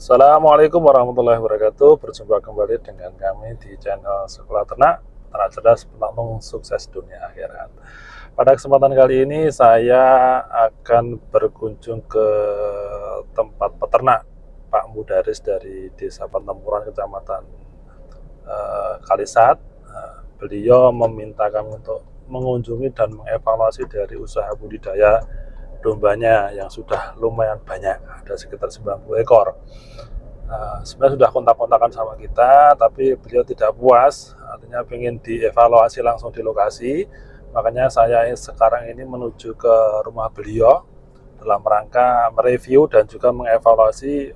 Assalamualaikum warahmatullahi wabarakatuh. Berjumpa kembali dengan kami di channel Sekolah Ternak, Ternak Cerdas, Peternak Sukses Dunia Akhirat. Pada kesempatan kali ini saya akan berkunjung ke tempat peternak Pak Mudaris dari Desa Pertempuran, Kecamatan Kalisat. Beliau meminta kami untuk mengunjungi dan mengevaluasi dari usaha budidaya dombanya yang sudah lumayan banyak, ada sekitar 90 ekor. Sebenarnya sudah kontak-kontakan sama kita, tapi beliau tidak puas, artinya ingin dievaluasi langsung di lokasi. Makanya saya sekarang ini menuju ke rumah beliau dalam rangka mereview dan juga mengevaluasi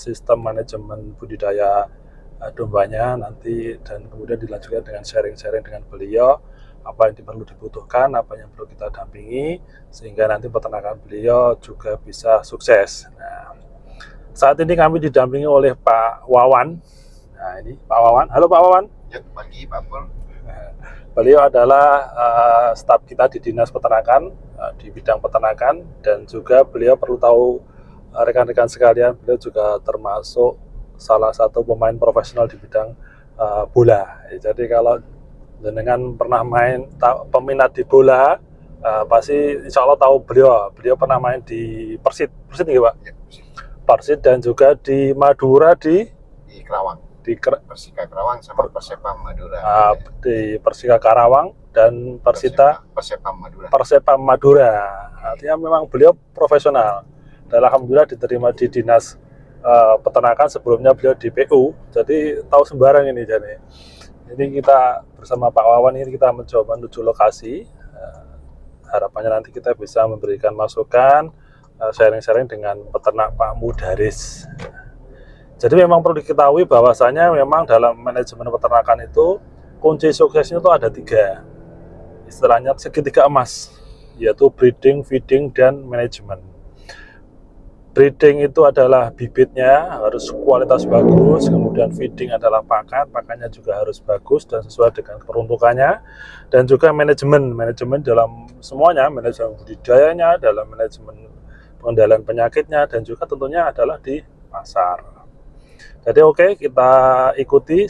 sistem manajemen budidaya dombanya nanti, dan kemudian dilanjutkan dengan sharing-sharing dengan beliau apa yang perlu dibutuhkan, apa yang perlu kita dampingi, sehingga nanti peternakan beliau juga bisa sukses. Nah, saat ini kami didampingi oleh Pak Wawan. Nah, ini Pak Wawan. Halo Pak Wawan. Ya, pagi Pak Pur. Beliau adalah staf kita di Dinas Peternakan, di bidang peternakan, dan juga beliau perlu tahu rekan-rekan sekalian, beliau juga termasuk salah satu pemain profesional di bidang bola. Jadi kalau dengan pernah main peminat di bola, pasti insya Allah tahu beliau pernah main di Persid nih Pak, ya, Persid, dan juga di Madura di Kerawang, di Persika Kerawang sama Persepam Madura, di Persika Karawang dan Persepam Madura. Artinya memang beliau profesional dan alhamdulillah diterima di Dinas Peternakan. Sebelumnya beliau di PU, jadi tahu sembarang ini. Jadi ini kita bersama Pak Wawan ini kita mencoba menuju lokasi. Harapannya nanti kita bisa memberikan masukan, sharing-sharing dengan peternak Pak Mudaris. Jadi memang perlu diketahui bahwasanya memang dalam manajemen peternakan itu kunci suksesnya itu ada 3, istilahnya segitiga emas, yaitu breeding, feeding, dan manajemen. Breeding itu adalah bibitnya harus kualitas bagus, kemudian feeding adalah pakannya juga harus bagus dan sesuai dengan peruntukannya, dan juga manajemen dalam semuanya, manajemen budidayanya, dalam manajemen pengendalian penyakitnya, dan juga tentunya adalah di pasar. Jadi oke, kita ikuti,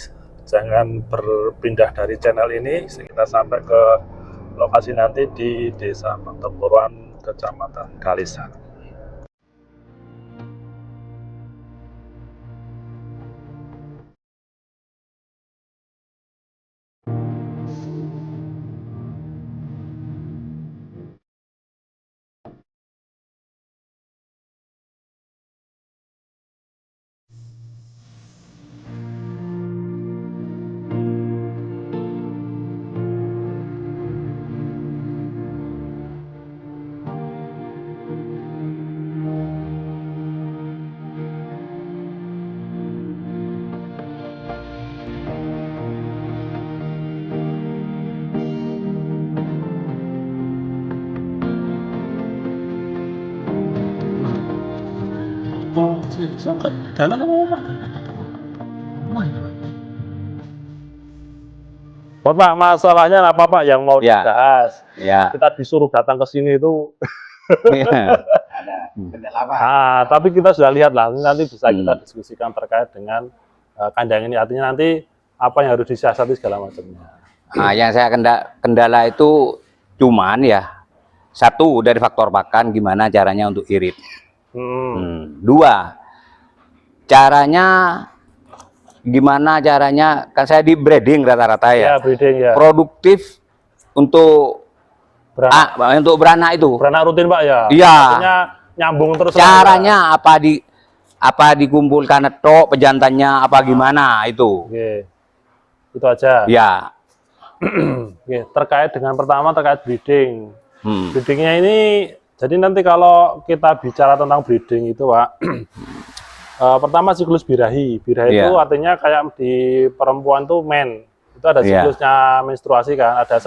jangan berpindah dari channel ini, kita sampai ke lokasi nanti di Desa Pertempuran, Kecamatan Kalisat. Dalam apa? Pak, masalahnya apa Pak yang mau dibahas? Ya. Kita disuruh datang ke sini itu. Kendala apa? Tapi kita sudah lihat lah, nanti bisa kita diskusikan terkait dengan kandang ini. Artinya nanti apa yang harus disiasati segala macamnya. Yang saya kendala itu cuman ya, 1 dari faktor pakan, gimana caranya untuk irit. 2, gimana caranya, kan saya di breeding rata-rata ya. Breeding ya. Produktif untuk beranak itu. Beranak rutin Pak ya. Iya. Artinya nyambung terus. Caranya apa dikumpulkan netok pejantannya apa gimana itu. Oke. Itu aja. Ya. Oke, terkait dengan pertama terkait breeding. Breedingnya ini, jadi nanti kalau kita bicara tentang breeding itu Pak, pertama siklus birahi. Birahi itu artinya kayak di perempuan tuh men, itu ada siklusnya menstruasi kan, ada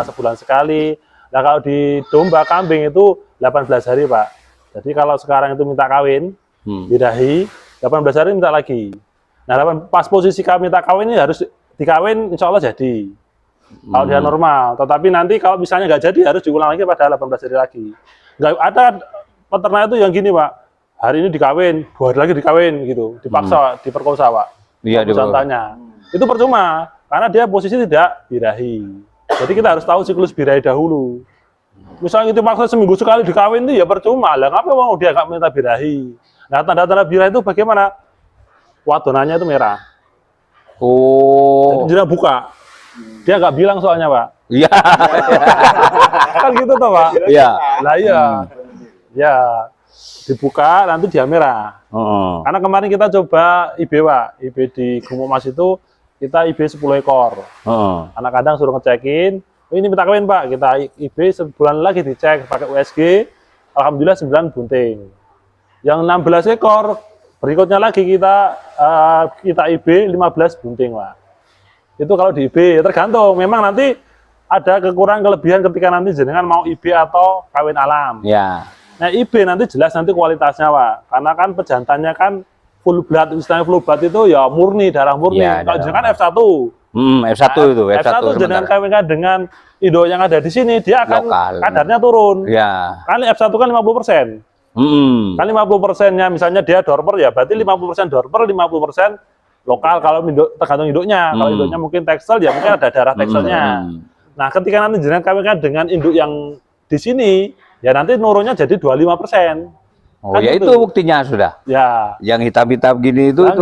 sebulan sekali. Nah kalau di domba kambing itu 18 hari Pak. Jadi kalau sekarang itu minta kawin, birahi, 18 hari minta lagi. Nah pas posisi kami minta kawin ini harus dikawin, insya Allah jadi. Kalau dia normal, tetapi nanti kalau misalnya nggak jadi harus diulang lagi pada 18 hari lagi. Nggak ada peternak itu yang gini Pak, hari ini dikawin, 2 hari lagi dikawin gitu, dipaksa, diperkosa Pak. Iya, Jantannya. Itu percuma, karena dia posisi tidak birahi. Jadi kita harus tahu siklus birahi dahulu. Misalnya itu maksa seminggu sekali dikawin itu ya percuma. Lah ngapa mau dia nggak minta birahi? Nah tanda-tanda birahi itu bagaimana? Wadonannya itu merah. Oh. Jadi dia buka. Dia nggak bilang soalnya Pak. Iya. Kan gitu toh Pak. Iya. Lah iya. Ya dibuka nanti dia merah. Oh. Karena kemarin kita coba IB Pak. IB di Gumo Mas itu kita IB 10 ekor. Oh. Anak kandang suruh ngecekin. Oh, ini minta kawin Pak. Kita IB sebulan lagi dicek pakai USG. Alhamdulillah 9 bunting. Yang 16 ekor berikutnya lagi kita IB 15 bunting Pak. Itu kalau di IB ya tergantung. Memang nanti ada kekurangan kelebihan ketika nanti jenengan mau IB atau kawin alam. Ya. Nah IB nanti jelas nanti kualitasnya Pak. Karena kan pejantannya kan full blood, istilahnya full blood itu ya murni, darah murni. Ya, kalau jenengan F1. F1 itu, F1 jenengan kawinkan dengan induk yang ada di sini, dia akan lokal. kadarnya turun. Ya. Kan F1 kan 50%. Kan 50%-nya misalnya dia dorper ya berarti 50% dorper, 50% lokal kalau induk, tergantung induknya. Kalau induknya mungkin tekstil ya mungkin ada darah tekstilnya. Nah, ketika nanti jenengan kawinkan dengan induk yang di sini, ya nanti nurunnya jadi 25%. Oh, kan ya gitu. itu buktinya sudah. Ya. Yang hitam-hitam gini itu kan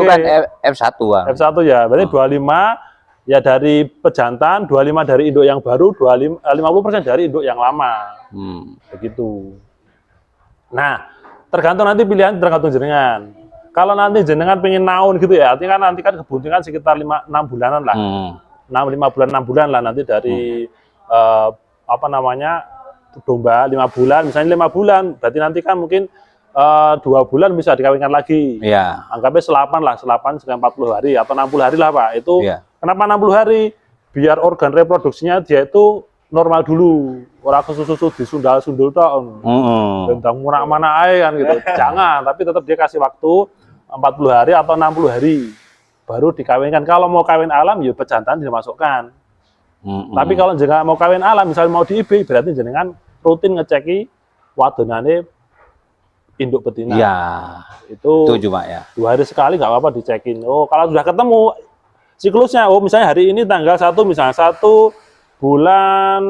F1 Bang. F1 ya, berarti 25 ya dari pejantan, 25 dari induk yang baru, 50% dari induk yang lama. Begitu. Nah, tergantung nanti pilihan, tergantung jenengan. Kalau nanti jenengan pengen naun gitu ya, artinya kan nanti kan kebuntingan sekitar 5-6 bulanan lah. 5 bulan lah nanti dari apa namanya domba 5 bulan, misalnya 5 bulan, berarti nanti kan mungkin 2 bulan bisa dikawinkan lagi. Iya. Anggapnya selapan lah, selapan sekitar 40 hari atau 60 hari lah Pak. Itu kenapa 60 hari? Biar organ reproduksinya dia itu normal dulu. Orang susu-susu disundal-sundul tok. Tentang murak mana aja kan gitu. Jangan, tapi tetap dia kasih waktu 40 hari atau 60 hari baru dikawinkan. Kalau mau kawin alam ya pejantan dimasukkan. Tapi kalau jenengan mau kawin alam, misalnya mau di IB, berarti jenengan rutin ngeceki wadonane induk betina. Iya. Itu cuma ya. 2 hari sekali nggak apa-apa dicekin. Oh, kalau sudah ketemu siklusnya, oh misalnya hari ini tanggal 1, misalnya 1 bulan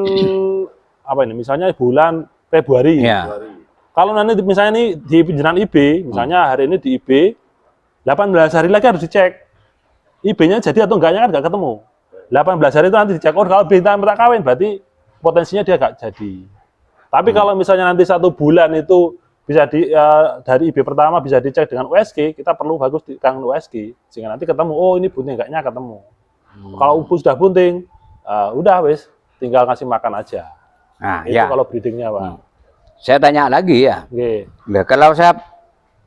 apa ini? Misalnya bulan Februari. Iya. Kalau nanti misalnya ini di penjenan IB, misalnya hari ini di IB 18 hari lagi harus dicek. IB-nya jadi atau enggaknya kan nggak ketemu. 18 hari itu nanti dicek. Oh, kalau bintang minta kawin berarti potensinya dia nggak jadi. Tapi kalau misalnya nanti 1 bulan itu bisa dari IB pertama bisa dicek dengan USG, kita perlu bagus dengan USG sehingga nanti ketemu, oh ini bunting enggaknya ketemu. Kalau sudah bunting, udah wes tinggal ngasih makan aja. Nah, itu kalau breedingnya Pak. Saya tanya lagi ya. Nah, kalau saya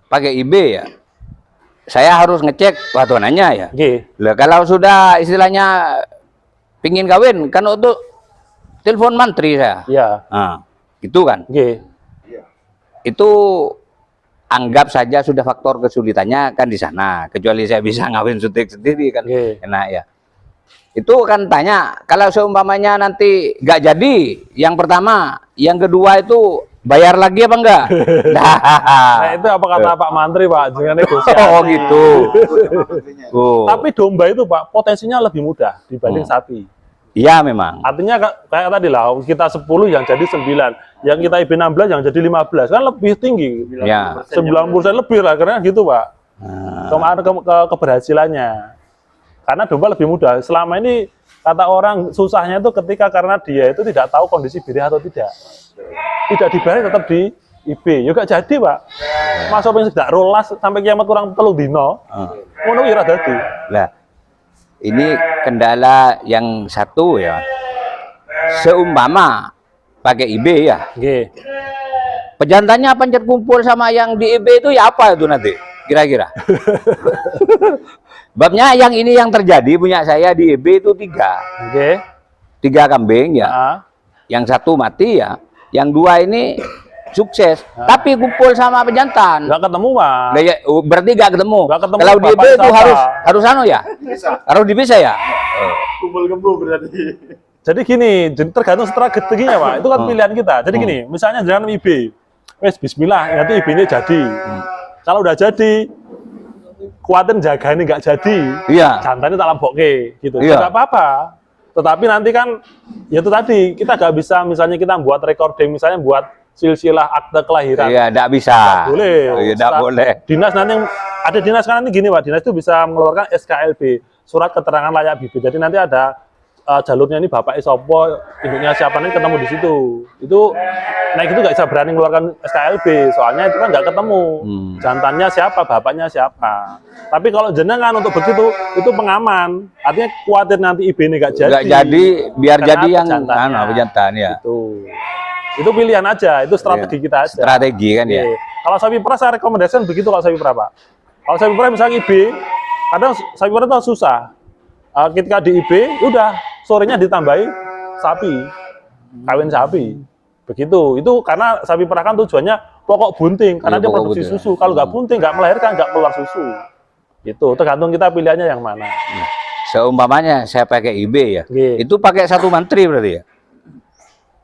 pakai IB ya, saya harus ngecek wadonannya ya. Lah kalau sudah istilahnya pingin kawin kan untuk telepon mantri saya. Iya. Nah, gitu kan. Itu anggap saja sudah faktor kesulitannya kan di sana. Kecuali saya bisa ngawin suntik sendiri kan. Enak ya. Itu kan tanya, kalau seumpamanya nanti nggak jadi, yang pertama, yang kedua itu bayar lagi apa enggak? Nah itu apa kata Pak Mantri Pak, jangan negosiasi. Oh gitu. Tapi domba itu Pak potensinya lebih mudah dibanding sapi. Iya memang. Artinya kayak tadi lah, kita 10 yang jadi 9, yang kita IB 16 yang jadi 15 kan lebih tinggi. Ya. 90% lebih lah, karena gitu Pak. Cuma ada keberhasilannya. Karena domba lebih mudah. Selama ini kata orang susahnya itu ketika karena dia itu tidak tahu kondisi birahi atau tidak. Tidak dibirahi tetap di IB. Ya gak jadi Pak. Masa pengen tidak rolas sampai kiamat kurang 3 dino. Ngono ya dadi. Lah. Ini kendala yang satu ya. Seumpama pakai IB ya. Pejantannya pencet kumpul sama yang di IB itu ya apa itu nanti? Kira-kira. Babnya yang ini yang terjadi punya saya di IB itu 3. 3 kambing ya. Yang 1 mati ya. Yang 2 ini sukses. Tapi kumpul sama pejantan. Nggak ketemu Pak. Ya, berarti nggak ketemu. Kalau di IB itu harus anu ya. Harus dipisah ya. Kumpul kebo berarti. Jadi gini, tergantung strateginya Pak. Itu kan pilihan kita. Jadi gini, misalnya jangan IB. Wes bismillah, nanti IB ini jadi. Kalau udah jadi, kuatin jaga ini nggak jadi, Iya. jantannya tak lambokke gitu. Iya. Nggak apa-apa. Tetapi nanti kan, ya itu tadi kita nggak bisa, misalnya kita buat recording, misalnya buat silsilah akte kelahiran. Iya, enggak bisa. Nggak boleh. Iya, enggak boleh. Dinas nanti ada dinas kan nanti gini Pak, dinas itu bisa mengeluarkan SKLB, surat keterangan layak bibit. Jadi nanti ada jalurnya ini bapak Isopo, induknya siapa nanti ketemu di situ. Itu naik itu nggak bisa berani mengeluarkan SKLB, soalnya itu kan nggak ketemu jantannya siapa, bapaknya siapa. Tapi kalau jenengan untuk begitu itu pengaman, artinya khawatir nanti IB ini nggak jadi. Nggak jadi, biar Karena jadi yang jantannya. jantan ya. Itu pilihan aja, itu strategi kita aja. Strategi kan ya. Oke. Kalau sapi perah saya rekomendasikan begitu kalau sapi perah Pak. Kalau sapi perah misalnya IB, kadang sapi perah itu susah. Ketika di IB, udah sorenya ditambahi sapi, kawin sapi. Begitu. Itu karena sapi perah kan tujuannya pokok bunting, karena Iya, dia pokok produksi bunting. susu. Kalau nggak bunting, nggak melahirkan, nggak keluar susu. Itu tergantung kita pilihannya yang mana. Seumpamanya saya pakai IB ya, Oke. itu pakai satu mantri berarti ya.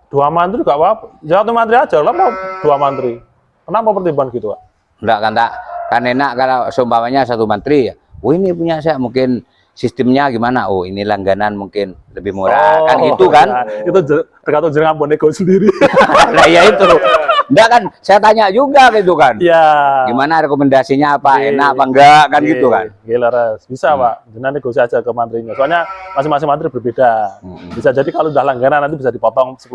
2 mantri nggak apa-apa. Ya 1 mantri aja lah, mau 2 mantri. Kenapa pertimbangan gitu Pak? Enggak kan tak, kan enak kalau seumpamanya satu mantri ya. Oh ini punya saya mungkin sistemnya gimana? Oh ini langganan mungkin lebih murah kan gitu kan? Ya, itu tergantung jenengan bonego sendiri. Nah ya itu. Enggak kan, saya tanya juga gitu kan. Ya. Gimana rekomendasinya apa, Oke. enak apa enggak kan Oke, gitu kan. Gila res. Bisa Pak, jenengan negosiasi aja ke mantrinya. Soalnya masing-masing mantri berbeda. Bisa jadi kalau udah langganan nanti bisa dipotong 10%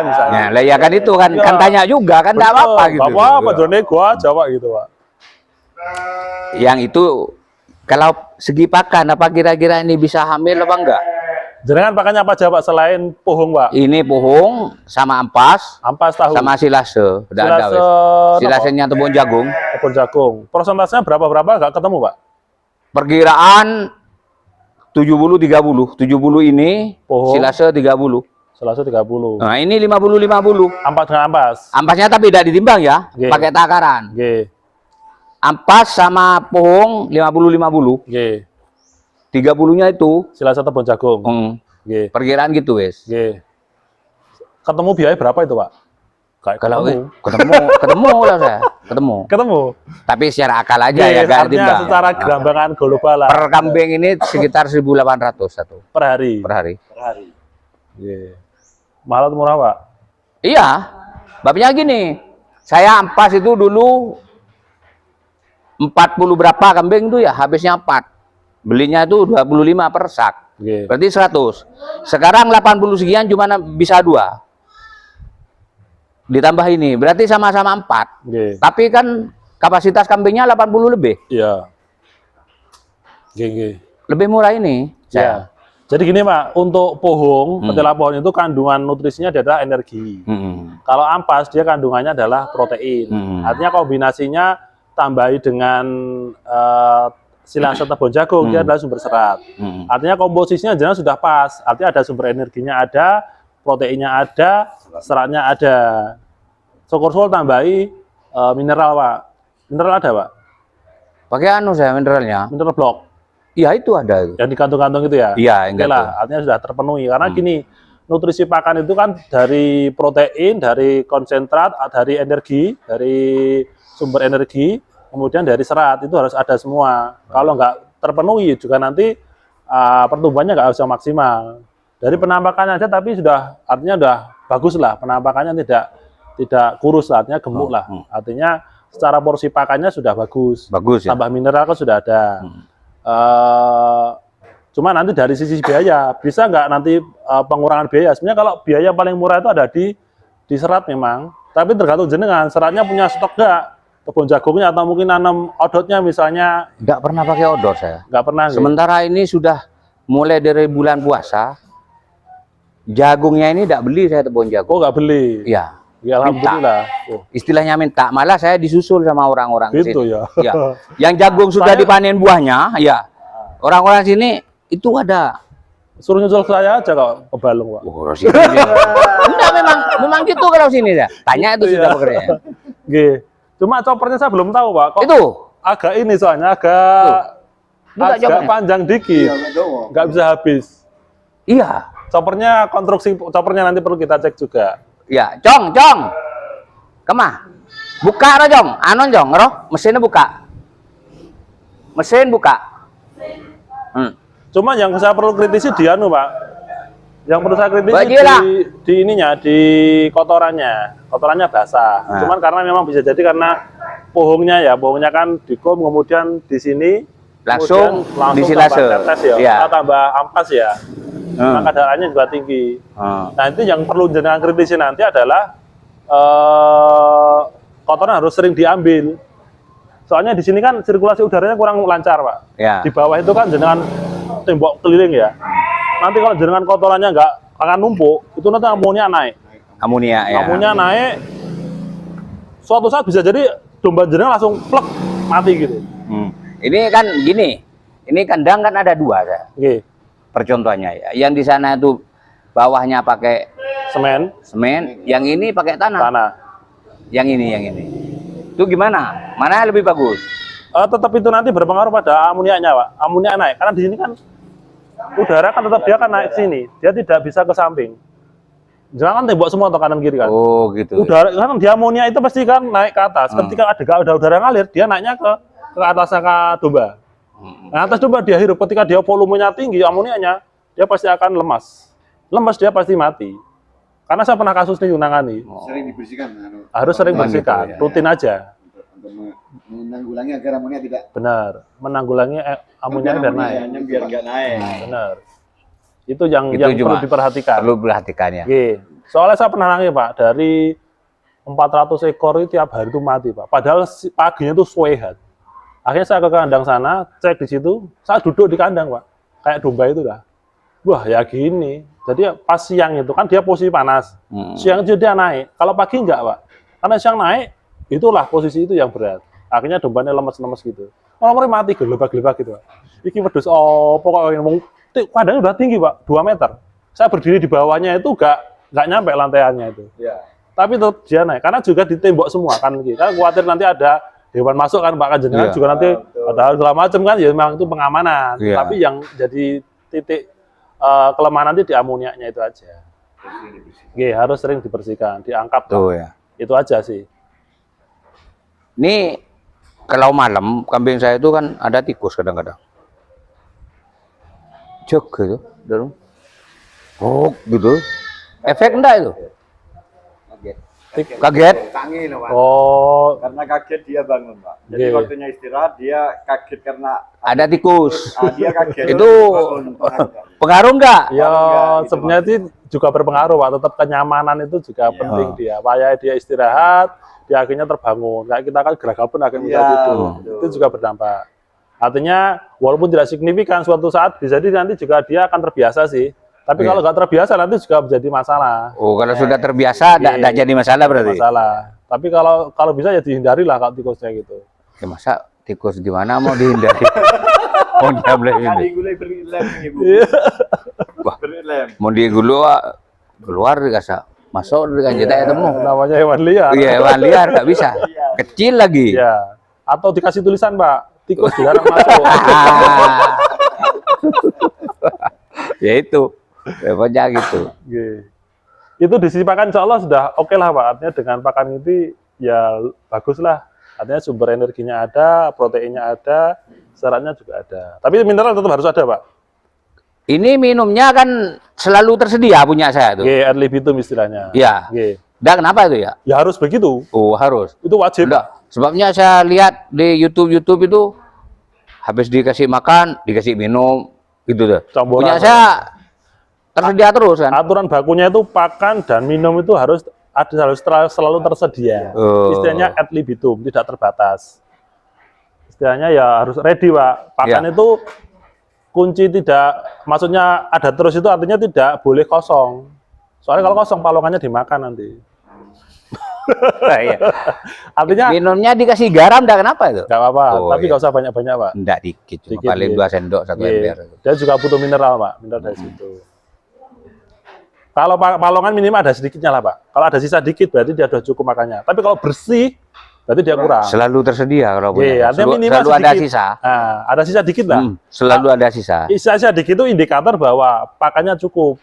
misalnya. Nah, lah ya kan itu kan, Ya. kan tanya juga kan enggak apa-apa gitu. Nggak apa-apa, jangan nego aja Pak gitu Pak. Yang itu kalau segi pakan apa kira-kira ini bisa hamil apa enggak? Jenengan pakannya apa aja Pak selain pohong Pak? Ini pohong sama ampas Ampas tahu. sama silase. Udah ada Silase wes. apa? Silasenya tepung jagung. Kebun jagung. Persentasenya berapa nggak ketemu Pak? Perkiraan 70-30. 70 ini, Pohong. silase 30. Selasa 30. Nah, ini 50-50. Ampas dengan ampas. Ampasnya tapi tidak ditimbang ya, Oke. pakai takaran. Oke. Ampas sama pohong 50-50. Oke. 30-nya itu Selasa tebon jagung. Oke. perkiraan gitu, wes. Oke. Ketemu biaya berapa itu Pak? Kayak Kalau ketemu. ketemu lah saya, ketemu. Ketemu. Tapi secara akal aja Oke, ya, gak artinya timbang. secara gerambangan global lah. Per kambing ini sekitar 1.800 satu Per hari. per hari. Oke. Mahal atau murah Pak? Iya, babnya gini. Saya ampas itu dulu 40 berapa kambing itu ya, habisnya 4. Belinya itu 25 per sak. Oke. Berarti 100. Sekarang 80 sekian cuma bisa 2. Ditambah ini, berarti sama-sama 4. Oke. Tapi kan kapasitas kambingnya 80 lebih. Iya. Oke, oke. Lebih murah ini. Ya. Jadi gini Pak, untuk pohong, petela pohon itu kandungan nutrisinya adalah energi. Kalau ampas dia kandungannya adalah protein. Artinya kombinasinya tambahi dengan silase tebon jagung dia adalah sumber serat. Artinya komposisinya jelas sudah pas. Artinya ada sumber energinya ada, proteinnya ada, seratnya ada. Syukur-syukur tambahi mineral Pak. Mineral ada Pak? Pakai anu saya mineralnya. Mineral blok Iya itu ada itu. yang di kantong-kantong itu ya? Iya, Oke enggak lah, tuh. artinya sudah terpenuhi. Karena gini, nutrisi pakan itu kan dari protein, dari konsentrat, dari energi, dari sumber energi, kemudian dari serat, itu harus ada semua. Kalau nggak terpenuhi juga nanti pertumbuhannya nggak bisa maksimal. Dari penampakannya aja tapi sudah, artinya sudah bagus lah, penampakannya tidak kurus lah, artinya gemuk lah. Artinya secara porsi pakannya sudah bagus. Bagus ya. Tambah mineral kan sudah ada. Cuma nanti dari sisi biaya bisa nggak nanti pengurangan biaya? Sebenarnya kalau biaya paling murah itu ada di serat memang, tapi tergantung jenengan seratnya punya stok nggak, kebun jagungnya atau mungkin nanam odotnya misalnya. Enggak pernah pakai odor saya. Nggak pernah. Sementara ini sudah mulai dari bulan puasa, jagungnya ini tidak beli saya tepung Oh jagung. nggak beli? Iya. Ya alhamdulillah. Oh, Istilahnya minta, malah saya disusul sama orang-orang gitu sini. ya. Ya. Yang jagung sudah Saya- dipanen buahnya, ya. Orang-orang sini itu ada. Suruh nyusul saya aja kok ke Balung Pak. Oh, sini. Enggak, memang gitu kalau sini ya. Tanya itu Gitu sudah ya. bekerja. Oke. Cuma choppernya saya belum tahu Pak. Kok Itu. agak ini soalnya agak Buka agak choppernya. panjang dikit, nggak bisa habis. Iya. Konstruksi choppernya nanti perlu kita cek juga. Ya, cong. Kemah. Buka roh Jong, anon Jong, roh mesinnya buka. Mesin buka. Cuma yang saya perlu kritisi di anu Pak. Yang perlu saya kritisi di ininya, di kotorannya basah. Cuman karena memang bisa jadi karena pohongnya kan dikum, kemudian di sini langsung disilase ya. Tambah ampas ya. Maka darahnya juga tinggi. Nah itu yang perlu jenengan kritisi nanti adalah kotoran harus sering diambil. Soalnya di sini kan sirkulasi udaranya kurang lancar Pak. Ya. Di bawah itu kan jenengan tembok keliling ya. Nanti kalau jenengan kotorannya nggak akan numpuk, itu nanti amonia naik. Amonia ya. Amonia naik, suatu saat bisa jadi domba jenengan langsung plek mati gitu. Ini kan gini, ini kandang kan ada 2 ya. Percontohannya ya. Yang di sana itu bawahnya pakai semen, yang ini pakai tanah. Yang ini. Itu gimana? Mana yang lebih bagus? Tetap itu nanti berpengaruh pada amoniaknya Pak. Amonia naik, karena di sini kan udara kan tetap dia kan naik sini, dia tidak bisa ke samping. Jangan tembok semua atau kanan kiri kan. Oh gitu. Udara kan di amonia itu pasti kan naik ke atas. Ketika ada udara ngalir, dia naiknya ke atas domba. Nah, atas domba dia hirup. Ketika dia volumenya tinggi amonianya, dia pasti akan lemas. Lemas dia pasti mati. Karena saya pernah kasus nih nangani. Sering dibersihkan. Harus sering bersihkan, rutin aja. Untuk menanggulangi agar amonia tidak. Benar, menanggulangi amonia dan naik. Biar nggak naik. Benar. Itu yang perlu diperhatikan. Perlu perhatikan ya. Soalnya saya pernah nangis Pak, dari 400 ekor itu tiap hari itu mati Pak. Padahal paginya itu sehat. Akhirnya saya ke kandang sana, cek di situ, saya duduk di kandang Pak, kayak domba itu dah. Wah ya gini. Jadi pas siang itu kan dia posisi panas, siang itu dia naik. Kalau pagi enggak Pak, karena siang naik, itulah posisi itu yang berat. Akhirnya dombanya lemes-lemes gitu. Orang-orang mati gelebak-gelebak gitu Pak. Iki wedhus pokoknya kandangnya udah tinggi Pak, 2 meter. Saya berdiri di bawahnya itu nggak nyampe lantaiannya itu. Ya. Tapi tetap dia naik, karena juga ditembok semua kan. Karena khawatir nanti ada hewan masuk kan Pak Kanjenengan juga nanti ada hal segala macam kan, ya memang itu pengamanan. Tapi yang jadi titik kelemahan nanti di amoniaknya itu aja. Harus sering dibersihkan, diangkat. Ya. Itu aja sih. Ini kalau malam kambing saya itu kan ada tikus kadang-kadang. Jok gitu, dorong. Oh gitu. Efek enggak itu? Kaget. Oh. Karena kaget dia bangun Pak. Jadi waktunya istirahat dia kaget karena ada tikus. Dia kaget. Itu pengaruh enggak? Ya sebenarnya itu juga berpengaruh Pak. Tetap kenyamanan itu juga penting dia. Supaya dia istirahat, dia akhirnya terbangun. Kayak kita kan geragapun akhirnya bisa tidur. Itu juga berdampak. Artinya walaupun tidak signifikan, suatu saat bisa jadi nanti juga dia akan terbiasa sih. Tapi kalau nggak terbiasa nanti juga menjadi masalah. Oh, kalau sudah terbiasa tidak jadi masalah berarti. Masalah. Tapi kalau bisa ya dihindari lah kalau tikusnya gitu. Ya masa tikus gimana mau dihindari? Oh dia boleh ini. Wah, mau keluar dikasih masuk dengan jeda temu. Namanya hewan liar. Iya hewan liar nggak bisa. Kecil lagi. Iya. Atau dikasih tulisan Pak, tikus dilarang masuk. Ya itu. Pokoknya gitu. Itu di sisi pakan insya Allah sudah oke lah Pak. Artinya dengan pakan ini ya bagus lah. Artinya sumber energinya ada, proteinnya ada, seratnya juga ada. Tapi mineral tetap harus ada Pak. Ini minumnya kan selalu tersedia punya saya tuh. Ad libitum istilahnya. Iya. Dan kenapa itu ya? Ya harus begitu. Oh harus. Itu wajib. Enggak. Sebabnya saya lihat di YouTube itu habis dikasih makan, dikasih minum gitu tuh. Punya saya tersedia terus kan. Aturan bakunya itu pakan dan minum itu harus selalu tersedia. Istilahnya ad libitum, tidak terbatas. Istilahnya ya harus ready Pak. Pakan itu kunci tidak, maksudnya ada terus itu artinya tidak boleh kosong. Soalnya kalau kosong palongannya dimakan nanti. Artinya minumnya dikasih garam, enggak kenapa itu? Enggak apa-apa, tapi nggak usah banyak-banyak Pak. Enggak dikit, cuma paling 2 sendok 1 ember. Dia juga butuh mineral Pak, mineral dari situ. Kalau palongan minimal ada sedikitnya lah Pak. Kalau ada sisa dikit berarti dia sudah cukup makannya. Tapi kalau bersih berarti dia kurang. Selalu tersedia kalau punya. Selalu ada sisa. Nah, ada sisa dikit lah. Selalu ada sisa. Sisa dikit itu indikator bahwa pakannya cukup.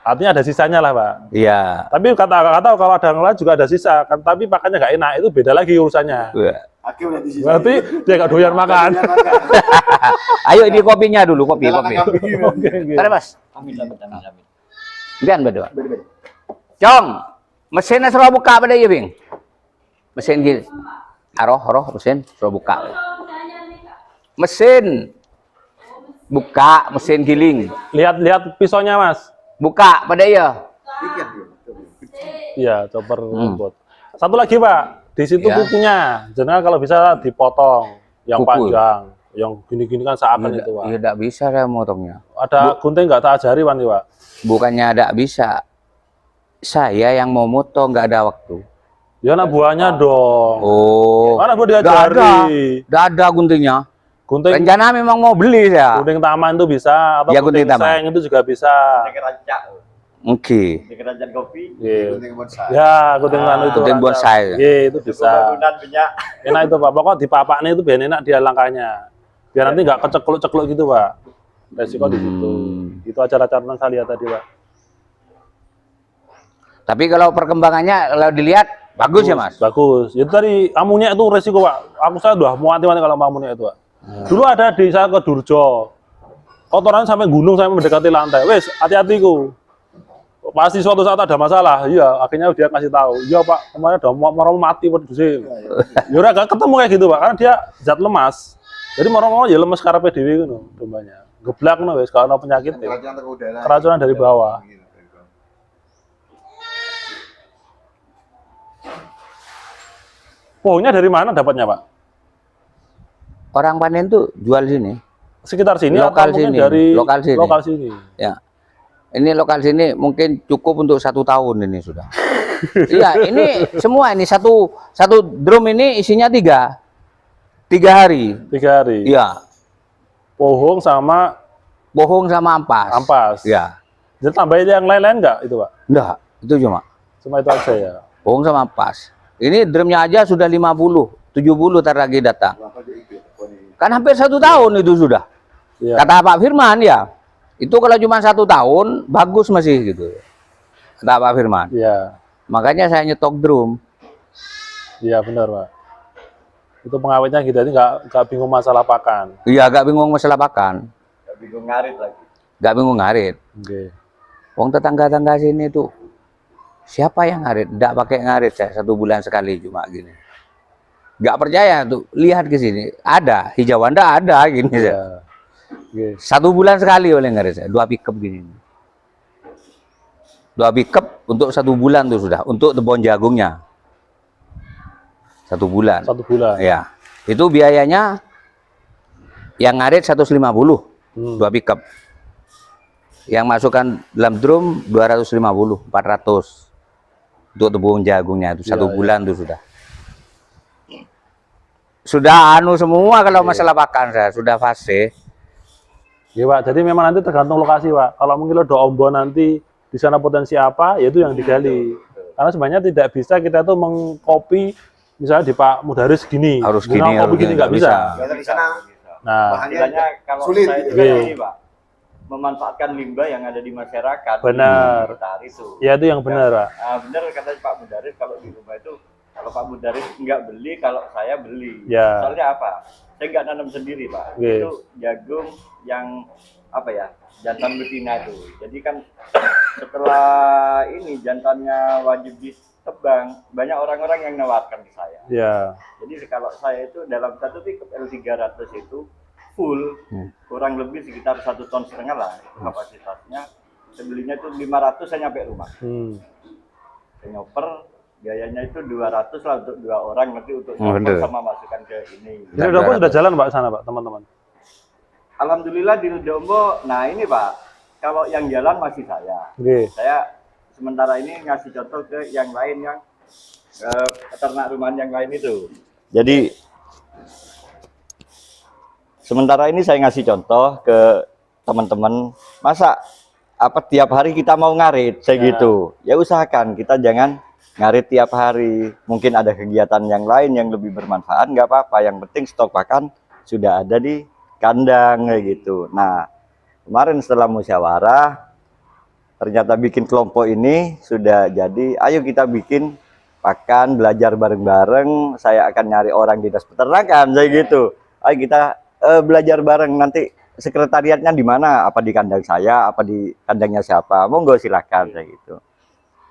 Artinya ada sisanya lah Pak. Iya. Tapi kata kalau ada yang lain juga ada sisa, kan tapi pakannya nggak enak, itu beda lagi urusannya. Iya. Berarti dia nggak doyan makan. Ayo ini kopinya dulu, kopi. Oke. Ada Mas. Amin. Bian berdua. Cong, mesinnya suruh buka pada ya Bing. Mesin gil. Roh mesin suruh buka. Mesin buka, mesin giling. Lihat pisaunya Mas. Buka pada ya. Iya, chopper robot. Satu lagi Pak, di situ Ya. kukunya. Jangan kalau bisa dipotong yang Kuku. panjang, yang gini-gini kan seakan itu Pak. Iya, tidak bisa saya motongnya. Ada gunting nggak tak ajari Wan Pak? Bukannya tidak bisa. Saya yang mau motong nggak ada waktu. Ya anak buahnya dong. Oh. Anak buah Nggak ada. diajari. Nggak ada guntingnya. Gunting Rencana memang mau beli saya. gunting taman itu bisa atau Ya, gunting gunting taman. seng itu juga bisa. Keranjang. Oke. Keranjang kopi. Iya. Gunting bonsai. Ya, gunting anu itu. gunting rancang. bonsai. Iya, itu bisa. Bangunan minyak. Enak itu Pak. Pokok di papaknya itu biar enak dia langkahnya. Biar nanti nggak kecekluk-cekluk gitu Pak. Resiko di situ. Itu acara-acara yang saya lihat tadi Pak. Tapi kalau perkembangannya kalau dilihat bagus ya Mas. Bagus. Itu tadi amunnya itu resiko Pak. Saya udah mau mati kalau amunnya itu Pak. Dulu ada di saya ke Durjo. Kotoran sampai gunung sampai mendekati lantai. Wes, hati-hati ku. Pasti suatu saat ada masalah. Iya, akhirnya dia kasih tahu. Iya Pak, kemarin ada mau mati wedhuse. Ya udah gak ketemu kayak gitu Pak, karena dia zat lemas. Jadi mau ya lemes karena PDW ngono dombanya. Geblak ngono wes kalau penyakit ya. Keracunan dari bawah. Pohonnya dari mana dapatnya Pak? Orang panen tuh jual sini. Sekitar sini Lokal atau mungkin sini. dari Lokal sini. sini? Ya. Ini lokal sini mungkin cukup untuk 1 tahun ini sudah. Iya, ini semua ini satu drum ini isinya 3 hari. 3 hari. Iya. Pohong sama Bohong sama ampas. ampas. Iya. Jadi tambahin yang lain-lain nggak itu Pak? Enggak, itu Cuma itu aja ya. bohong sama ampas. Ini drumnya aja sudah 50, 70 tar lagi datang. Kan hampir 1 tahun itu sudah. Iya. Kata Pak Firman ya, itu kalau cuma 1 tahun bagus masih gitu. Kata Pak Firman. Iya. Makanya saya nyetok drum. Iya benar Pak. Itu pengawetnya gitu, jadi nggak bingung masalah pakan. Iya, agak bingung masalah pakan. Gak bingung ngarit lagi. Gak bingung ngarit. Oke. Wong tetangga-tetangga sini tuh, siapa yang ngarit? Nggak pakai ngarit saya 1 bulan sekali cuma gini. Nggak percaya tuh, lihat ke sini. Ada, hijauan ada gini. Iya. Oke. 1 bulan sekali oleh ngarit saya, 2 pickup gini. 2 pickup untuk 1 bulan tuh sudah, untuk tebon jagungnya. 1 bulan. 1 bulan. Ya, itu biayanya yang ngarit 150, 2 pickup. Yang masukkan dalam drum 250, 400 untuk tebung jagungnya itu 1 bulan tuh sudah. Sudah anu semua kalau masalah pakan saya sudah fase. Iya Pak, jadi memang nanti tergantung lokasi Pak. Kalau mungkin lo do Ombo nanti di sana potensi apa, ya itu yang digali. Karena sebenarnya tidak bisa kita tuh mengcopy misalnya di Pak Mudaris gini. Harus Gunawan gini, kopi harus gini gini, nggak nggak bisa. bisa. Nah, Istilahnya kalau sulit. saya juga Iya. ini Pak, memanfaatkan limbah yang ada di masyarakat. Benar. Sekitar itu. ya itu yang benar Pak. Nah, benar kata Pak Mudaris, kalau di rumah itu kalau Pak Mudaris nggak beli, kalau saya beli. Ya. Soalnya apa? Saya nggak nanam sendiri Pak. Oke. Itu jagung yang apa ya? Jantan betina itu. Jadi kan setelah ini jantannya wajib ditebang, banyak orang-orang yang nawarkan ke saya. Ya. Jadi kalau saya itu dalam satu pickup L300 itu full kurang lebih sekitar 1,5 ton lah kapasitasnya. Saya belinya itu 500 saya nyampe rumah. Saya nyoper biayanya itu 200 lah untuk 2 orang, nanti untuk bener. sama masukkan ke ini. Ini udah sudah jalan Pak sana Pak, teman-teman. Alhamdulillah di Ludombo, nah ini Pak, kalau yang jalan masih saya. Oke. Saya sementara ini ngasih contoh ke yang lain yang peternak rumahan yang lain itu. Jadi sementara ini saya ngasih contoh ke teman-teman, masa apa tiap hari kita mau ngarit saya gitu. Ya usahakan kita jangan ngarit tiap hari. Mungkin ada kegiatan yang lain yang lebih bermanfaat, nggak apa-apa. Yang penting stok pakan sudah ada di kandang kayak gitu. Nah, kemarin setelah musyawarah ternyata bikin kelompok ini sudah jadi. Ayo kita bikin pakan, belajar bareng-bareng. Saya akan nyari orang dinas peternakan, saya gitu. Ayo kita belajar bareng. Nanti sekretariatnya di mana? Apa di kandang saya? Apa di kandangnya siapa? Monggo silakan, saya gitu.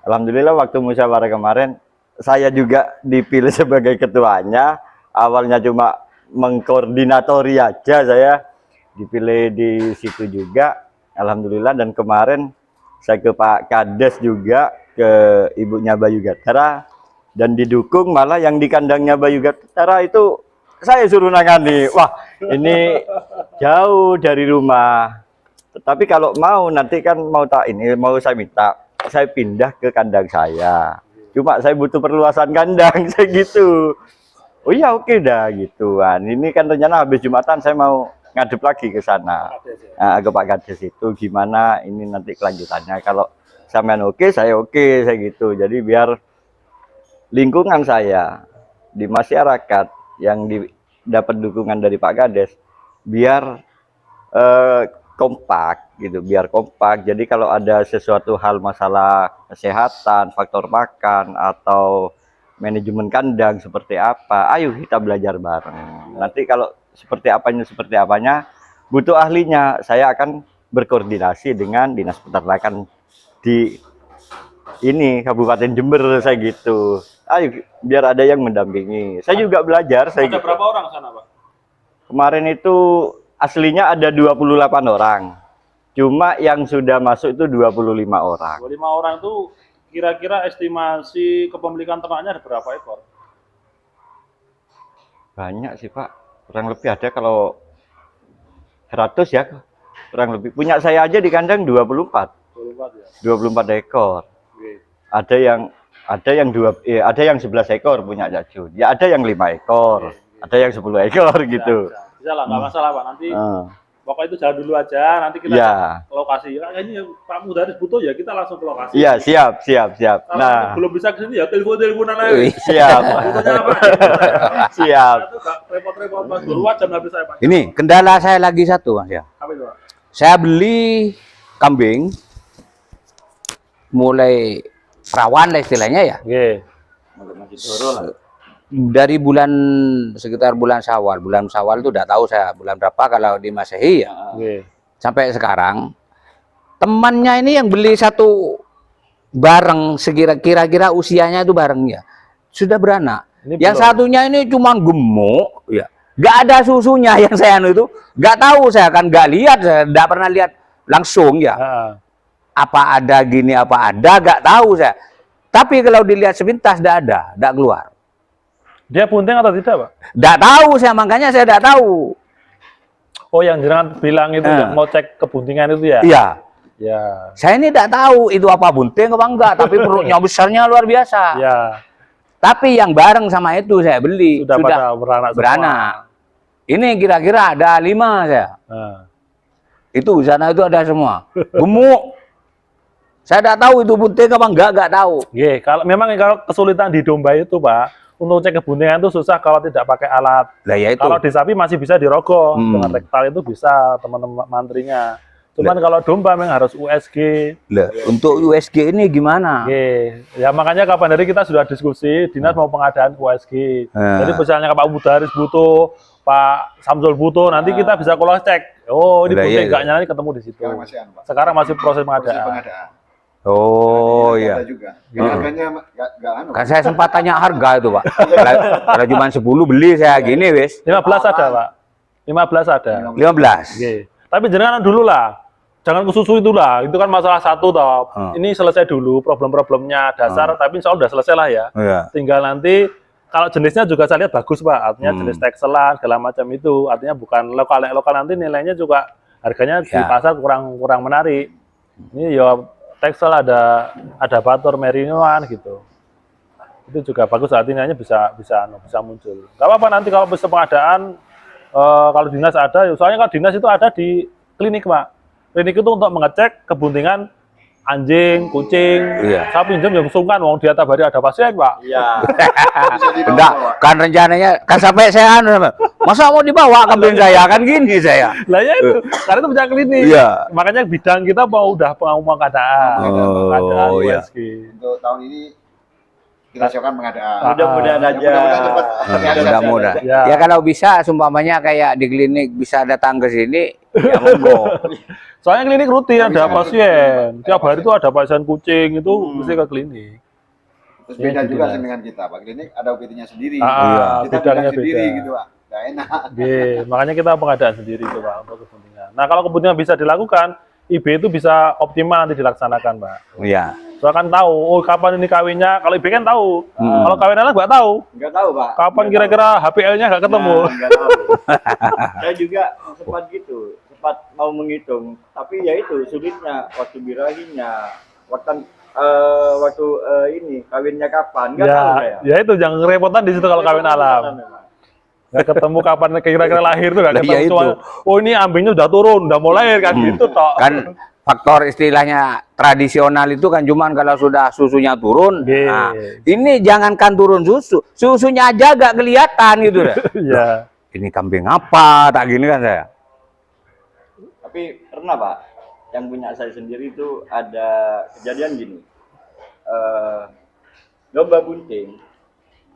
Alhamdulillah waktu musyawarah kemarin, saya juga dipilih sebagai ketuanya. Awalnya cuma mengkoordinatori aja, saya dipilih di situ juga. Alhamdulillah, dan kemarin saya ke Pak Kades juga, ke ibunya Bayu Gatara, dan didukung malah yang di kandangnya Bayu Gatara itu saya suruh nangani. Wah, ini jauh dari rumah. Tetapi kalau mau nanti kan mau saya minta saya pindah ke kandang saya. Cuma saya butuh perluasan kandang, saya gitu. Oh iya, oke dah gituan. Ini kan rencana habis Jumatan saya mau ngadep lagi ke sana. Ke Pak Kades itu gimana ini nanti kelanjutannya. Kalau sampean oke, saya oke, saya gitu. Jadi biar lingkungan saya di masyarakat yang dapat dukungan dari Pak Kades biar kompak gitu, biar kompak. Jadi kalau ada sesuatu hal masalah kesehatan, faktor makan atau manajemen kandang seperti apa, ayo kita belajar bareng. Nanti kalau seperti apanya butuh ahlinya, saya akan berkoordinasi dengan dinas peternakan di ini Kabupaten Jember, saya gitu. Ayo biar ada yang mendampingi. Saya juga belajar. Ada gitu. Berapa orang sana, Pak? Kemarin itu aslinya ada 28 orang. Cuma yang sudah masuk itu 25 orang. 25 orang itu kira-kira estimasi kepemilikan ternaknya ada berapa ekor? Banyak sih, Pak. Kurang lebih ada kalau 100 ya. Kurang lebih. Punya saya aja di kandang 24. 24 ya. 24 ekor. Oke. Ada yang 11 ekor punya Jajun. Ya ada yang 5 ekor. Oke. Ada yang 10 ekor gitu. Bisa lah, nggak masalah Pak. Nanti pokoknya itu jalan dulu aja. Nanti kita ke lokasi. Kayaknya Pak Mudaris butuh ya, kita langsung ke lokasi. Iya, siap. Kalau Nah, belum bisa ke sini ya teleponan aja. siap. Butuhnya apa? Siap. Itu nggak repot-repot Mas. Duluan jam habis saya Pak. Ini kendala saya lagi satu, Mas ya. Apa itu Pak? Saya beli kambing mulai perawan lah istilahnya ya. Oke. Dari sekitar bulan Syawal. Bulan Syawal itu udah tahu saya bulan berapa kalau di Masehi ya. Oke. Sampai sekarang temannya ini yang beli satu bareng kira-kira usianya itu barengnya sudah beranak. Yang satunya ini cuma gemuk ya. Gak ada susunya yang saya itu. Gak tahu, saya kan gak lihat, saya gak pernah lihat langsung ya. Apa ada gini, apa ada, gak tahu saya. Tapi kalau dilihat sepintas gak ada, gak keluar. Dia bunting atau tidak, Pak? Gak tahu saya, makanya saya gak tahu. Oh, yang jenengan bilang itu mau cek kebuntingan itu ya? Iya. Ya. Saya ini gak tahu itu apa bunting apa enggak, tapi perutnya besarnya luar biasa. Ya. Tapi yang bareng sama itu saya beli sudah pada beranak. Ini kira-kira ada 5 saya. Itu di sana itu ada semua. Gemuk. Saya tidak tahu itu bunting apa enggak tahu. Kalau kesulitan di domba itu, Pak, untuk cek kebuntingan itu susah kalau tidak pakai alat. Lah ya itu. Kalau di sapi masih bisa dirogoh dengan rektal itu bisa teman-teman mantrinya. Cuman kalau domba memang harus USG. Lah, untuk USG ini gimana? Ya makanya kapan hari kita sudah diskusi, dinas mau pengadaan USG. Jadi misalnya Pak Mudaris butuh, Pak Samsul butuh, nanti kita bisa cross check. Oh, ini bunting enggak nyala, ketemu di situ. Sekarang masih proses pengadaan. Oh iya. Kan saya sempat tanya harga itu, Pak. Kalau cuma 10 beli saya gini, wis. 15 ada, Pak. 15 ada. 15. Tapi jangan dulu lah. Jangan ke susu itulah. Itu kan masalah satu toh. Ini selesai dulu problem-problemnya dasar, tapi insya Allah udah selesai lah ya. Tinggal nanti kalau jenisnya juga saya lihat bagus, Pak. Artinya jenis Texelan segala macam itu. Artinya bukan lokal nanti nilainya juga harganya di pasar kurang menarik. Ini ya Texel ada Bator Merinoan gitu. Itu juga bagus, artinya bisa muncul. Gak apa-apa nanti kalau bisa pengadaan, kalau dinas ada, soalnya kalau dinas itu ada di klinik, Pak. Klinik itu untuk mengecek kebuntingan anjing, kucing. Saya pinjam yang sungkan, wong di atas hari ada pasien, Pak. Iya. Enggak, kan rencananya kan sampai saya Masa mau dibawa kambing saya kan gini saya. Lah ya itu, karena itu punya klinik. Iya. Makanya bidang kita mau udah pengumuman keadaan, keadaan Oh, iya. USG. Untuk tahun ini kita siapkan pengadaan. Mudah-mudahan aja. Mudah-mudahan cepat terrealisasi. Mudah-mudahan. Ya. Ya kalau bisa sumpamanya kayak di klinik bisa datang ke sini, ya monggo. Soalnya klinik rutin ada Bisa, pasien. Tiap hari itu ada pasien kucing itu mesti ke klinik. Terus beda Iya, juga gitu. sih dengan kita, Pak. Klinik ada OPD-nya sendiri. Ah, Kita bidangnya bidang sendiri beda. gitu, Pak. Nggak enak. Makanya kita pengadaan sendiri itu Pak untuk kepentingan. Nah kalau kepentingan bisa dilakukan, IB itu bisa optimal nanti dilaksanakan Pak. Iya. Soalnya kan tahu, oh kapan ini kawinnya. Kalau IB kan tahu. Kalau kawin anak nggak tahu. Nggak tahu, Pak. Kapan Nggak kira-kira HPL-nya nggak ketemu. Nah, nggak tahu. Saya juga sempat gitu, sempat mau menghitung, tapi ya itu sulitnya waktu birahinya, waktu ini kawinnya kapan, nggak tahu saya. Ya itu jangan kerepotan di situ kalau kawin alam. Nggak ketemu kapan kira-kira lahir tuh nggak Lah, ketemu. iya Cuma, itu. oh ini ambingnya udah turun, udah mau lahir kan gitu toh. Kan faktor istilahnya tradisional itu kan cuman kalau sudah susunya turun. Oke. Nah, ini jangankan turun susu, susunya aja gak kelihatan gitu deh. Iya. Ini kambing apa? Tak gini kan saya. Tapi pernah, Pak, yang punya saya sendiri itu ada kejadian gini. Domba bunting,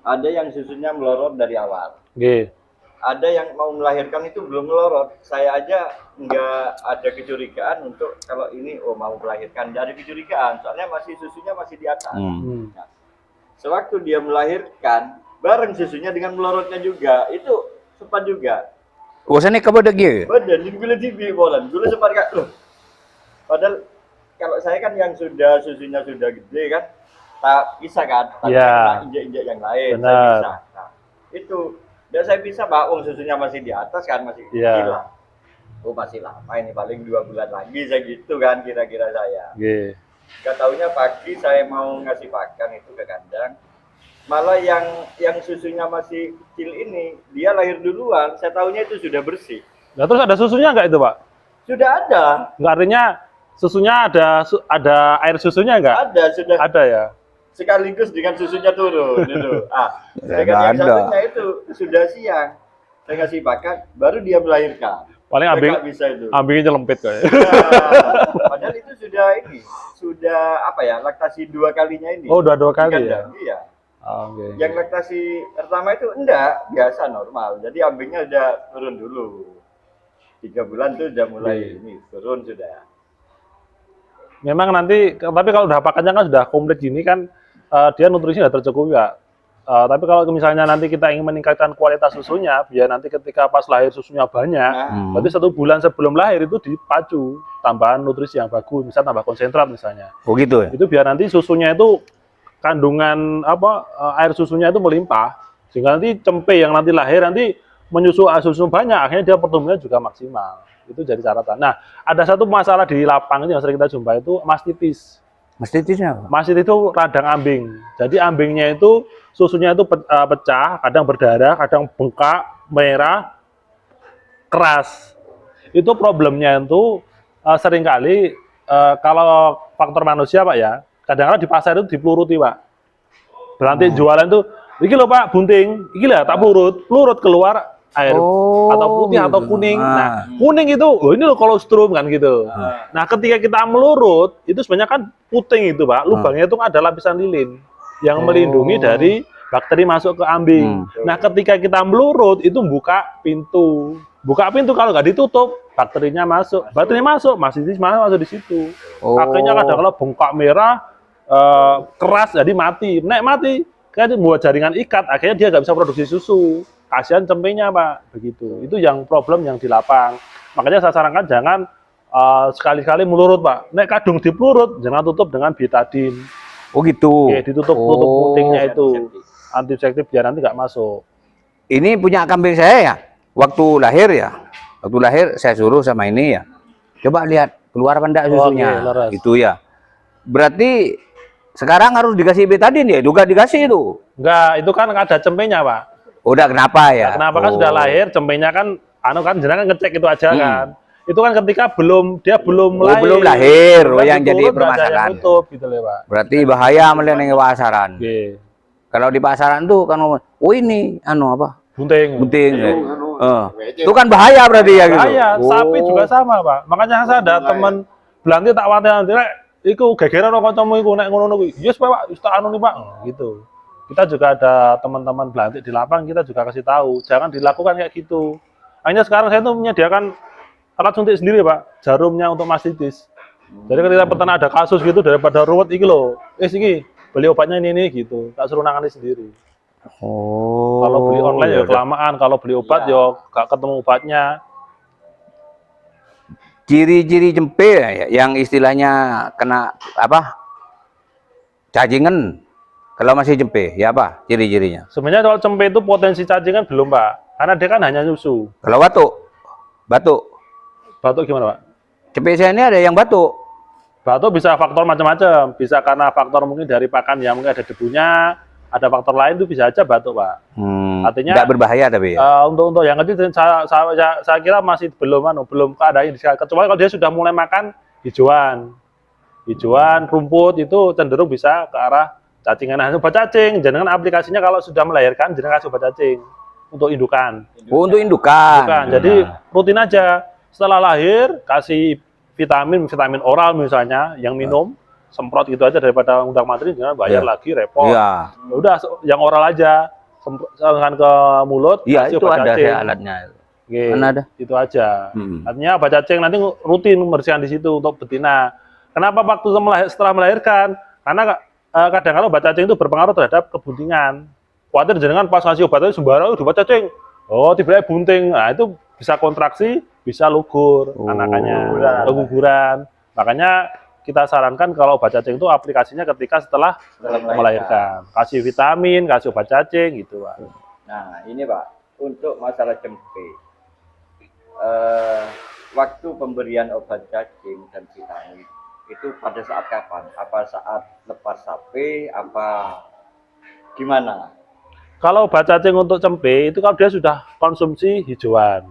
ada yang susunya melorot dari awal. Oke. Ada yang mau melahirkan itu belum melorot. Saya aja nggak ada kecurigaan untuk kalau ini mau melahirkan. Nggak ada kecurigaan, soalnya susunya masih di atas. Hmm. Nah, sewaktu dia melahirkan, bareng susunya dengan melorotnya juga, itu sempat juga. Bosannya kepada gitu. Badan di gula TV bolan, gula sempat kak loh. Padahal kalau saya kan yang susunya sudah gede kan, tak bisa kan, tak Iya. injek-injek yang lain. Benar. Saya bisa. Nah, itu dan saya bisa Pak, susunya masih di atas kan, masih Iya. kecil lah. Oh masih lama ini, paling 2 bulan lagi saya gitu kan kira-kira saya. Oke. Gak taunya pagi saya mau ngasih pakan itu ke kandang, malah yang susunya masih kecil ini dia lahir duluan. Saya taunya itu sudah bersih. Nah terus ada susunya nggak itu Pak? Sudah ada, Nggak, artinya susunya ada air susunya nggak? sudah Ada ya. sekaligus dengan susunya turun itu. Ya, Dengan yang nggak ada. satunya itu sudah siang. Saya ngasih pakan, baru dia melahirkan. Paling Saya ambing nggak bisa itu. ambingnya lempit kayak. Nah, padahal itu sudah apa ya, laktasi 2 kalinya ini. Oh udah 2 Di kali ya. kandang, iya. Oh, oke. Yang laktasi pertama itu enggak, biasa normal. Jadi ambingnya udah turun dulu. 3 bulan tuh udah mulai ini turun sudah. Memang nanti, tapi kalau udah pakannya kan sudah komplit gini kan, dia nutrisi sudah tercukupi ya. Tapi kalau misalnya nanti kita ingin meningkatkan kualitas susunya, biar nanti ketika pas lahir susunya banyak, Nah, berarti 1 bulan sebelum lahir itu dipacu tambahan nutrisi yang bagus, misalnya tambah konsentrat misalnya. Oh gitu ya. Itu biar nanti susunya itu kandungan air susunya itu melimpah, sehingga nanti cempe yang nanti lahir nanti menyusu susu banyak, akhirnya dia pertumbuhannya juga maksimal. Itu jadi catatan. Nah, ada satu masalah di lapang ini yang sering kita jumpai itu mastitis. Mastitisnya apa? Mastitis itu radang ambing. Jadi ambingnya itu susunya itu pecah, kadang berdarah, kadang bengkak, merah, keras. Itu problemnya itu seringkali kalau faktor manusia Pak ya, kadang-kadang di pasar itu dipeluruti Pak. Berarti jualan itu, iki loh Pak bunting, iki lah tak pelurut keluar air atau putih atau kuning. Nah, kuning itu, oh ini loh kolostrum kan gitu. Nah, ketika kita melurut, itu sebenarnya kan puting itu Pak, lubangnya itu ada lapisan lilin yang melindungi dari bakteri masuk ke ambing. Nah, ketika kita melurut, itu buka pintu. Buka pintu kalau nggak ditutup, bakterinya masuk. Bakterinya masuk, masuk di situ. Akhirnya kadang-kadang bengkak merah, keras, jadi mati. Nek mati, kan buat jaringan ikat, akhirnya dia nggak bisa produksi susu. Kasihan cempenya Pak, begitu. Itu yang problem yang di lapang. Makanya saya sarankan jangan sekali-kali melurut Pak. Nek kadung dipelurut, jangan tutup dengan betadin. Oh gitu. Oke, ditutup putingnya itu. Antiseptik biar nanti nggak masuk. Ini punya kambing saya ya. Waktu lahir ya. Waktu lahir saya suruh sama ini ya. Coba lihat keluar apa enggak susunya. Oke, leres. Itu ya. Berarti sekarang harus dikasih betadin ya? Juga dikasih itu. Enggak, itu kan ada cempenya Pak. Udah kenapa ya? Kenapa kan sudah lahir, cempenya kan, jenengan ngecek itu aja kan. Itu kan ketika dia belum lahir. Belum lahir, Kan yang jadi diturut, ada permasalahan. yang tutup, gitu loh Pak. Berarti bahaya melihat di pasaran. Oke. Kalau di pasaran tuh kan ngomong, oh ini apa? Bunting. Bunting. Anu, Itu kan bahaya berarti ya gitu. Bahaya, sapi juga sama, Pak. Makanya saya ada temen belanti tak wati iku gegeran karo kancamu iku nek ngono kuwi. Yes, Pak, wis tak anu nih, Pak. Gitu. Kita juga ada teman-teman belantik di lapang, kita juga kasih tahu, jangan dilakukan kayak gitu. Hanya sekarang saya tuh menyediakan alat suntik sendiri, Pak, jarumnya untuk mastitis. Jadi ketika peternak ada kasus gitu daripada ruwet iki lho. Iki beli obatnya ini gitu. Tak suruh nangani sendiri. Oh. Kalau beli online ya kelamaan, kalau beli obat ya gak ketemu obatnya. Ciri-ciri cempe ya, yang istilahnya kena apa? Cacingan. Kalau masih cempe, ya apa ciri-cirinya? Sebenarnya kalau cempe itu potensi cacingan belum, Pak. Karena dia kan hanya nyusu. Kalau batuk Gimana, Pak? cempe saya ini ada yang batuk. Batuk bisa faktor macam-macam. Bisa karena faktor mungkin dari pakan yang mungkin ada debunya, ada faktor lain itu bisa aja batuk, Pak. Artinya tidak berbahaya tapi ya. Untuk yang kecil saya kira masih belum keadaan indikasi. Kecuali kalau dia sudah mulai makan hijauan, rumput itu cenderung bisa ke arah cacingan. Nah, obat cacing, jangan aplikasinya kalau sudah melahirkan jangan kasih obat cacing untuk indukan. Oh, untuk indukan. Jadi rutin aja setelah lahir kasih vitamin oral misalnya yang minum semprot gitu aja daripada undang materi jangan bayar lagi repot. Iya. Udah yang oral aja. Semprotkan ke mulut, Iya, itu obat ada cacing. alatnya. Oke, Mana ada? itu aja. Artinya obat cacing nanti rutin membersihkan di situ untuk betina. Kenapa waktu setelah melahirkan? Karena kadang-kadang obat cacing itu berpengaruh terhadap kebuntingan. Khawatir jenengan pas ngasih obatnya sembarang obat cacing. Oh, tiba-tiba bunting. Nah, itu bisa kontraksi, bisa lugur anakannya, atau guguran. Makanya kita sarankan kalau obat cacing itu aplikasinya ketika setelah melahirkan. Kasih vitamin, kasih obat cacing gitu, Pak. Nah, ini Pak, untuk masalah cempe. Waktu pemberian obat cacing dan vitamin itu pada saat kapan? Apa saat lepas sapi? Apa gimana? Kalau obat cacing untuk cempe itu kalau dia sudah konsumsi hijauan.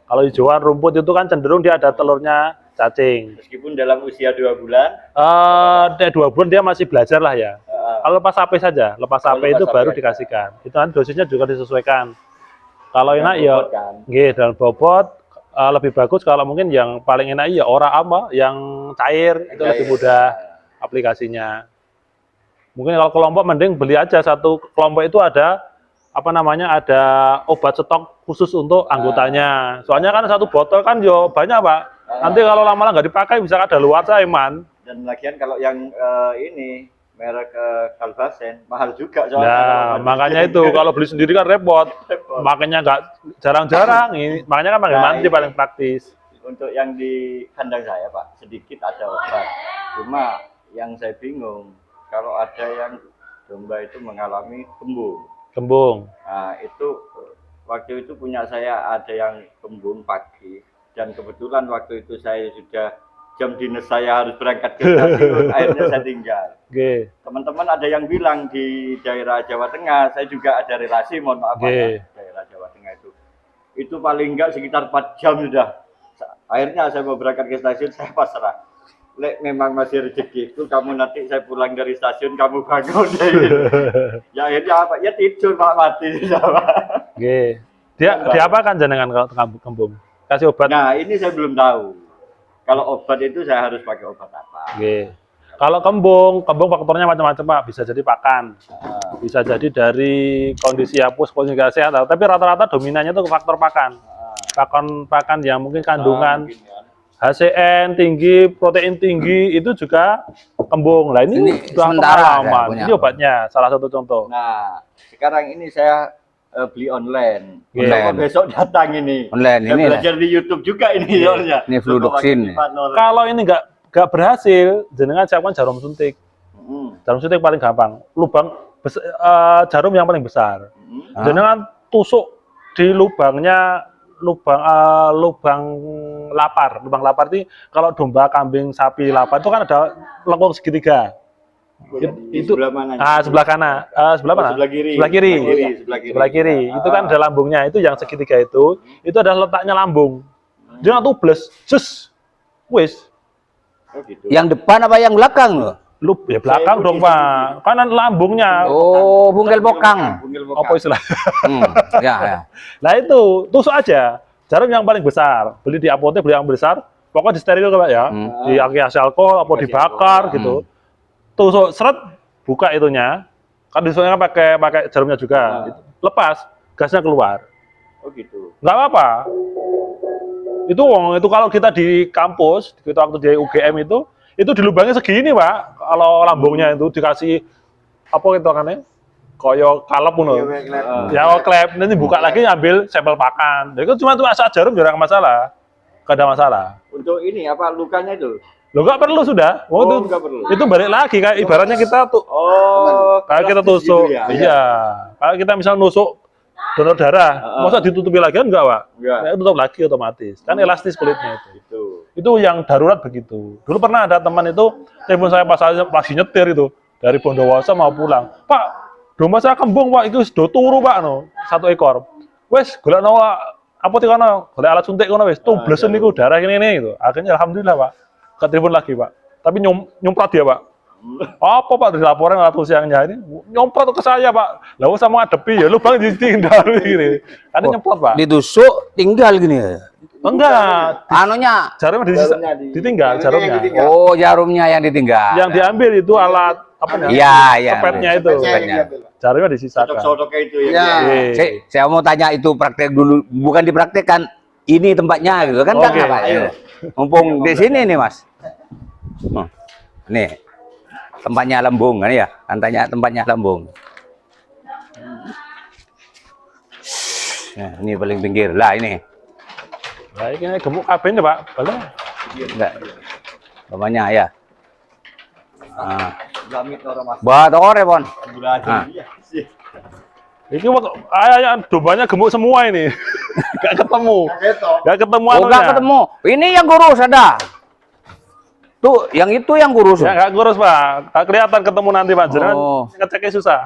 Kalau hijauan rumput itu kan cenderung dia ada telurnya cacing. Meskipun dalam usia 2 bulan? 2 bulan dia masih belajar lah ya. Kalau lepas sapi saja, lepas sapi itu baru dikasihkan. Itu kan dosisnya juga disesuaikan. Kalau enak ya, dalam bobot lebih bagus. Kalau mungkin yang paling enak ya ora apa, yang cair itu lebih mudah aplikasinya. Mungkin kalau kelompok mending beli aja satu kelompok itu ada ada obat stok khusus untuk anggotanya. Soalnya kan satu botol kan yo banyak, Pak. Nanti kalau lama-lama nggak dipakai bisa ada luar Iman. Dan lagian kalau yang ini merek Kalbasen mahal juga soalnya. Nah, makanya itu kalau beli sendiri kan repot. Makanya nggak jarang-jarang. Makanya kan pakai mantri paling praktis. Untuk yang di kandang saya, Pak, sedikit ada obat. Cuma yang saya bingung kalau ada yang domba itu mengalami kembung. Nah, itu waktu itu punya saya ada yang kembung pagi. Dan kebetulan waktu itu saya sudah jam dinas saya harus berangkat ke stasiun, akhirnya saya tinggal. Teman-teman ada yang bilang di daerah Jawa Tengah, saya juga ada relasi, mohon maaf daerah Jawa Tengah itu paling enggak sekitar 4 jam sudah. Akhirnya saya mau berangkat ke stasiun, saya pasrah. Lek memang masih rezeki itu kamu nanti saya pulang dari stasiun kamu bangun ya akhirnya apa? Ya tidur Pak, mati sama. Dia apa kan jenengan kalau kembung? Kasih obat. Nah, ini saya belum tahu. Kalau obat itu saya harus pakai obat apa? Kalau kembung faktornya macam-macam, Pak. Bisa jadi pakan. Bisa jadi dari kondisi hapus, kondisi kesehatan. Tapi rata-rata dominannya itu faktor pakan. Pakan yang mungkin kandungan HCN tinggi, protein tinggi itu juga kembung. Lah ini sudah pengalaman. Ini obatnya salah satu contoh. Nah, sekarang ini saya beli online. Besok datang ini. Online ini. Belajar di YouTube juga ini soalnya. Ini Fludoxin. Kalau ini nggak berhasil, jenengan siapkan jarum suntik. Jarum suntik paling gampang. Jarum yang paling besar. Jenengan tusuk di lubangnya. Lubang lapar ini kalau domba, kambing, sapi lapar itu kan ada lengkung segitiga. Itu sebelah mana? Sebelah kanan. Sebelah mana? Sebelah kiri. Itu kan ada lambungnya. Itu yang segitiga itu adalah letaknya lambung. Dia tubles, wis. Yang depan apa yang belakang loh? Lu ya belakang dong Pak, kanan lambungnya. Oh, bungkel bokang. Apa istilah? Ya, ya. Nah itu tusuk aja. Jarum yang paling besar. Beli di apotek, beli yang besar. Pokoknya disteril Pak ya. Dikasih alkohol, apa dibakar gitu. Tusuk seret, buka itunya. Kan ditusuknya pakai jarumnya juga. Lepas, gasnya keluar. Oh gitu. Nggak apa-apa. Itu kalau kita di kampus, kita waktu di UGM itu dilubangnya segini Pak. Kalau lambungnya itu dikasih apa itu kan koyo kalep ngono. Ya klep, nanti buka lagi ngambil sampel pakan. Jadi cuma asal jarum jarang masalah. Gak ada masalah. Untuk ini apa lukanya itu? Lo nggak perlu sudah. Nggak perlu. Itu balik lagi kayak ibaratnya kita tuh kayak kita tusuk. Gitu ya? Iya. Kalau kita misal nusuk donor darah, masa ditutupi lagi kan enggak, Pak? Enggak. Ya, tutup lagi otomatis. Kan elastis kulitnya itu. Itu. Itu yang darurat begitu. Dulu pernah ada teman itu telepon saya pas lagi nyetir itu dari Bondowoso mau pulang. Pak, domba saya kembung Pak, itu sudah turu Pak no, 1 ekor. Wes, golek no apotek kono, golek alat suntik kono wes, tublesen niku darah ini gitu. Akhirnya alhamdulillah Pak, ke telepon lagi Pak. Tapi nyemprot dia Pak. Apa Pak dilaporin atau siangnya ini nyemprot ke saya Pak. Lah usah mengadepi ya, lu bang ditinggal gini. Ada nyemprot Pak. Ditusuk tinggal gini ya. Enggak, Anunya. jarumnya ditinggal jarumnya. Oh, jarumnya yang ditinggal. Yang diambil itu alat apa namanya? Iya, iya. Sepetnya itu. Jarumnya disisakan. Sodok-sodoknya itu ya. Saya mau tanya itu praktek dulu, bukan dipraktekkan. Ini tempatnya gitu kan? Oke. Kan apa? Mumpung di sini nih Mas. Nih. Tempatnya lembung kan ya? Tanya tempatnya lembung. Nah, ini paling pinggir lah ini. Nah, ini gemuk kabehnya Pak. Boleh. Enggak. Bapaknya ya. Ah. Gamit orang mas. Buat ore, Pon. Ah. Ini ayah dombanya gemuk semua ini. Gak ketemu. Gak ketemu Oh, enggak ketemu. Ini yang kurus ada. Tuh, yang itu yang kurus. Ya nggak kurus Pak. Gak kelihatan ketemu nanti Pak. Jangan ngeceknya susah.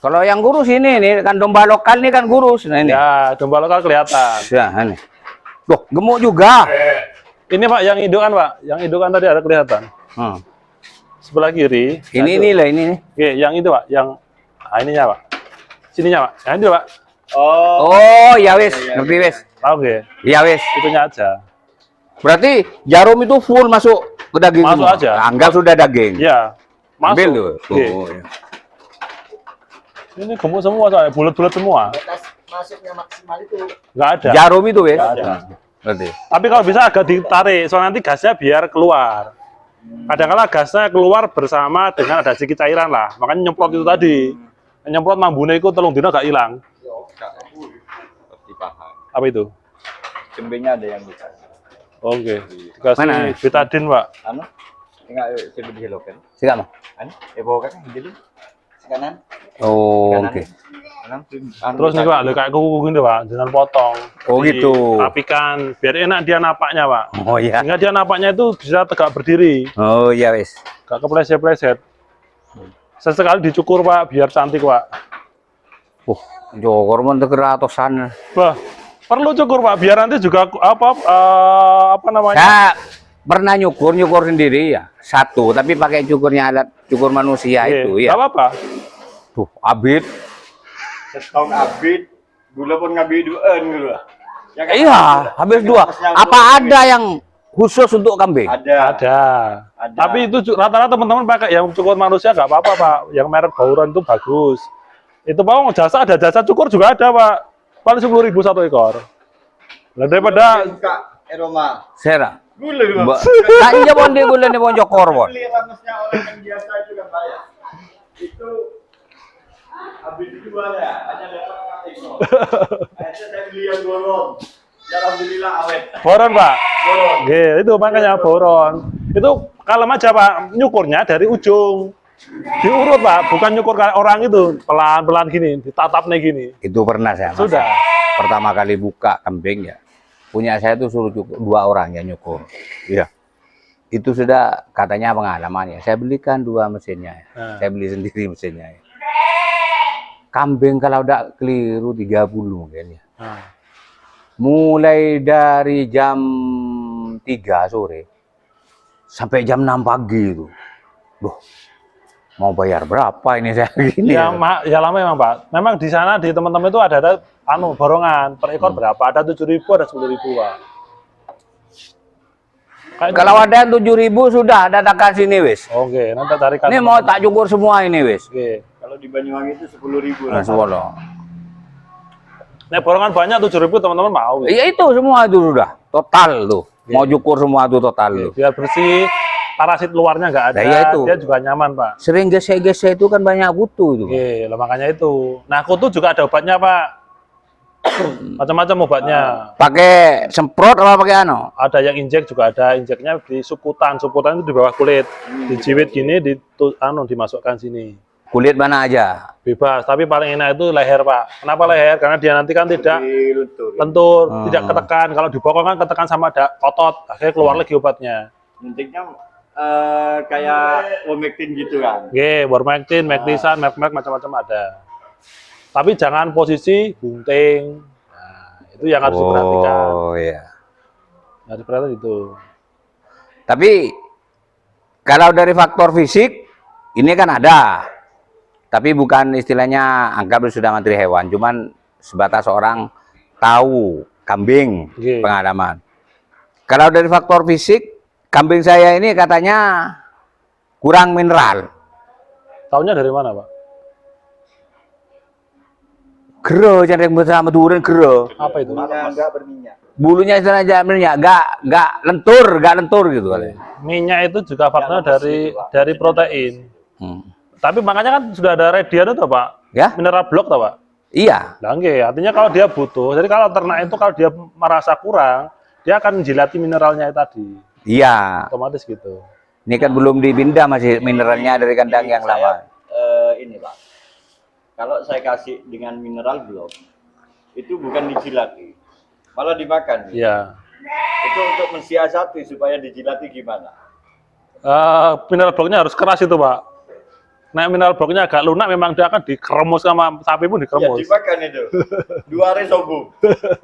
Kalau yang kurus ini nih kan domba lokal ini kan kurus. Nah ini. Ya, domba lokal kelihatan. Ya, ini. Loh, gemuk juga. Ini Pak yang indukan Pak. Yang indukan tadi ada kelihatan. Sebelah kiri. Ini lah ini nih. Oke, yang itu Pak, yang ininya Pak. Sininya Pak. Yang itu Pak. Oh, ya wis, ngerti wis. Tahu nggih? Ya wis. Itunya aja. Berarti jarum itu full masuk ke daging Masuk semua? aja. Anggap sudah daging. Iya. Masuk. Ambil tuh. Oke. Oh, ya. Ini gemuk semua soalnya, bulat-bulat semua. Batas masuknya maksimal itu. Nggak ada. Jarum itu wis. Nggak ada. Berarti. Tapi kalau bisa agak ditarik, soalnya nanti gasnya biar keluar. Kadang-kadang gasnya keluar bersama dengan ada sedikit cairan lah. Makanya nyemprot itu tadi. Nyemprot mambune itu telung dino gak hilang. Apa itu? Cembenya ada yang bisa. Oke. Dikasih Mana? betadine, Pak. Anu? Enggak, cembe di loken. Sikat mah. Anu? Bawa kan jadi kanan. Oh, Kanan. oke. Kanan. Terus nih Pak, kayak kuku gini Pak, jangan potong. Oh, gitu. Rapikan, biar enak dia napaknya Pak. Oh iya. Sehingga dia napaknya itu bisa tegak berdiri, Oh iya wis. gak kepleset-pleset. Sesekali dicukur Pak, biar cantik Pak. Jokor men keratosan. Bah, perlu cukur Pak, biar nanti juga apa namanya? Saya pernah nyukur sendiri ya. Satu, tapi pakai cukurnya alat cukur manusia itu ya. Gak apa-apa. Tuh, abit. Setahun abit, gula pun ngabit duaan gitu lah. Ya kan? Iya, habis dua. Apa ada yang khusus untuk kambing? Ada. Ada. Tapi itu rata-rata teman-teman pakai yang cukur manusia nggak apa-apa Pak. Yang merek Bauron itu bagus. Itu Pak, jasa ada jasa cukur juga ada Pak. Paling 10.000 1 ekor. Nah, daripada Buka aroma. Sera. Gula juga. Tanya bon di gula nih bon jokor bon. Beli ramesnya orang yang biasa juga bayar. Itu habis dijual ya, hanya dapat 4 ekor. Akhirnya saya beli yang golong. Ya alhamdulillah awet. Bauron Pak. Golong. Oke, itu makanya Bauron. Itu kalem aja Pak, nyukurnya dari ujung. Diurut Pak, bukan nyukur kayak orang itu, pelan-pelan gini, ditatap nih gini. Itu pernah saya. Mas. Sudah. Pertama kali buka kambing ya. Punya saya tuh suruh cukur 2 orang yang nyukur. Iya. Itu sudah katanya pengalaman ya. Saya belikan 2 mesinnya. Nah. Saya beli sendiri mesinnya. Ya. Kambing kalau udah keliru 30 mungkin ya. Nah. Mulai dari jam 3 sore sampai jam 6 pagi itu. Duh, mau bayar berapa ini saya gini? Ya, ya lama memang Pak. Memang di sana di teman-teman itu ada borongan per ekor berapa? Ada 7.000, ada 10.000 Pak. Kalau ada yang 7.000 sudah datakan sini wis. Oke, nanti carikan. Ini mau tak cukur semua ini wis. Oke. Kalau di Banyuwangi itu 10.000 Nah, lah. Nek borongan banyak 7.000 teman-teman mau. Iya itu semua itu sudah total tuh. Mau cukur semua itu total tuh. Biar bersih, parasit luarnya nggak ada. Nah, ya itu. Dia juga nyaman Pak. Sering gesek-gesek itu kan banyak kutu itu. Oke, lah makanya itu. Nah, kutu juga ada obatnya Pak. Macam-macam obatnya. Pakai semprot apa pakai ano? Ada yang injek juga ada, injeknya di suputan. Suputan itu di bawah kulit. Dijiwit gini, dimasukkan sini. Kulit mana aja? Bebas, tapi paling enak itu leher Pak. Kenapa leher? Karena dia nanti kan tidak lentur, tidak ketekan. Kalau dibokong kan ketekan sama otot, akhirnya keluar lagi obatnya. Intinya kayak Womectin gitu kan. Oke, Warmectin, Mectisan, Merk macam-macam ada. Tapi jangan posisi gunting. Nah, itu yang harus diperhatikan. Oh iya. Harus diperhatikan itu. Tapi kalau dari faktor fisik ini kan ada. Tapi bukan istilahnya anggap sudah menteri hewan, cuman sebatas orang tahu kambing pengalaman. Kalau dari faktor fisik, kambing saya ini katanya kurang mineral. Tahunya dari mana Pak? Gero, jangan bersama turun gero. Apa itu? Enggak berminyak. Bulunya istilahnya minyak, enggak lentur gitu kali. Minyak itu juga faktornya dari protein. Tapi makanya kan sudah ada radian itu Pak, Ya? mineral block toh Pak. Iya. Nah, artinya kalau dia butuh, jadi kalau ternak itu kalau dia merasa kurang, dia akan menjilati mineralnya tadi. Iya. Otomatis gitu. Ini kan belum dipindah masih mineralnya dari kandang yang lama. Ini Pak, kalau saya kasih dengan mineral block, itu bukan dijilati, malah dimakan. Iya. Itu untuk mensiasati supaya dijilati gimana? Mineral blocknya harus keras itu Pak. Nah, mineral blocknya agak lunak, memang dia akan dikeremus sama sapi pun Ya dikeremus. dimakan itu. 2 hari sombong.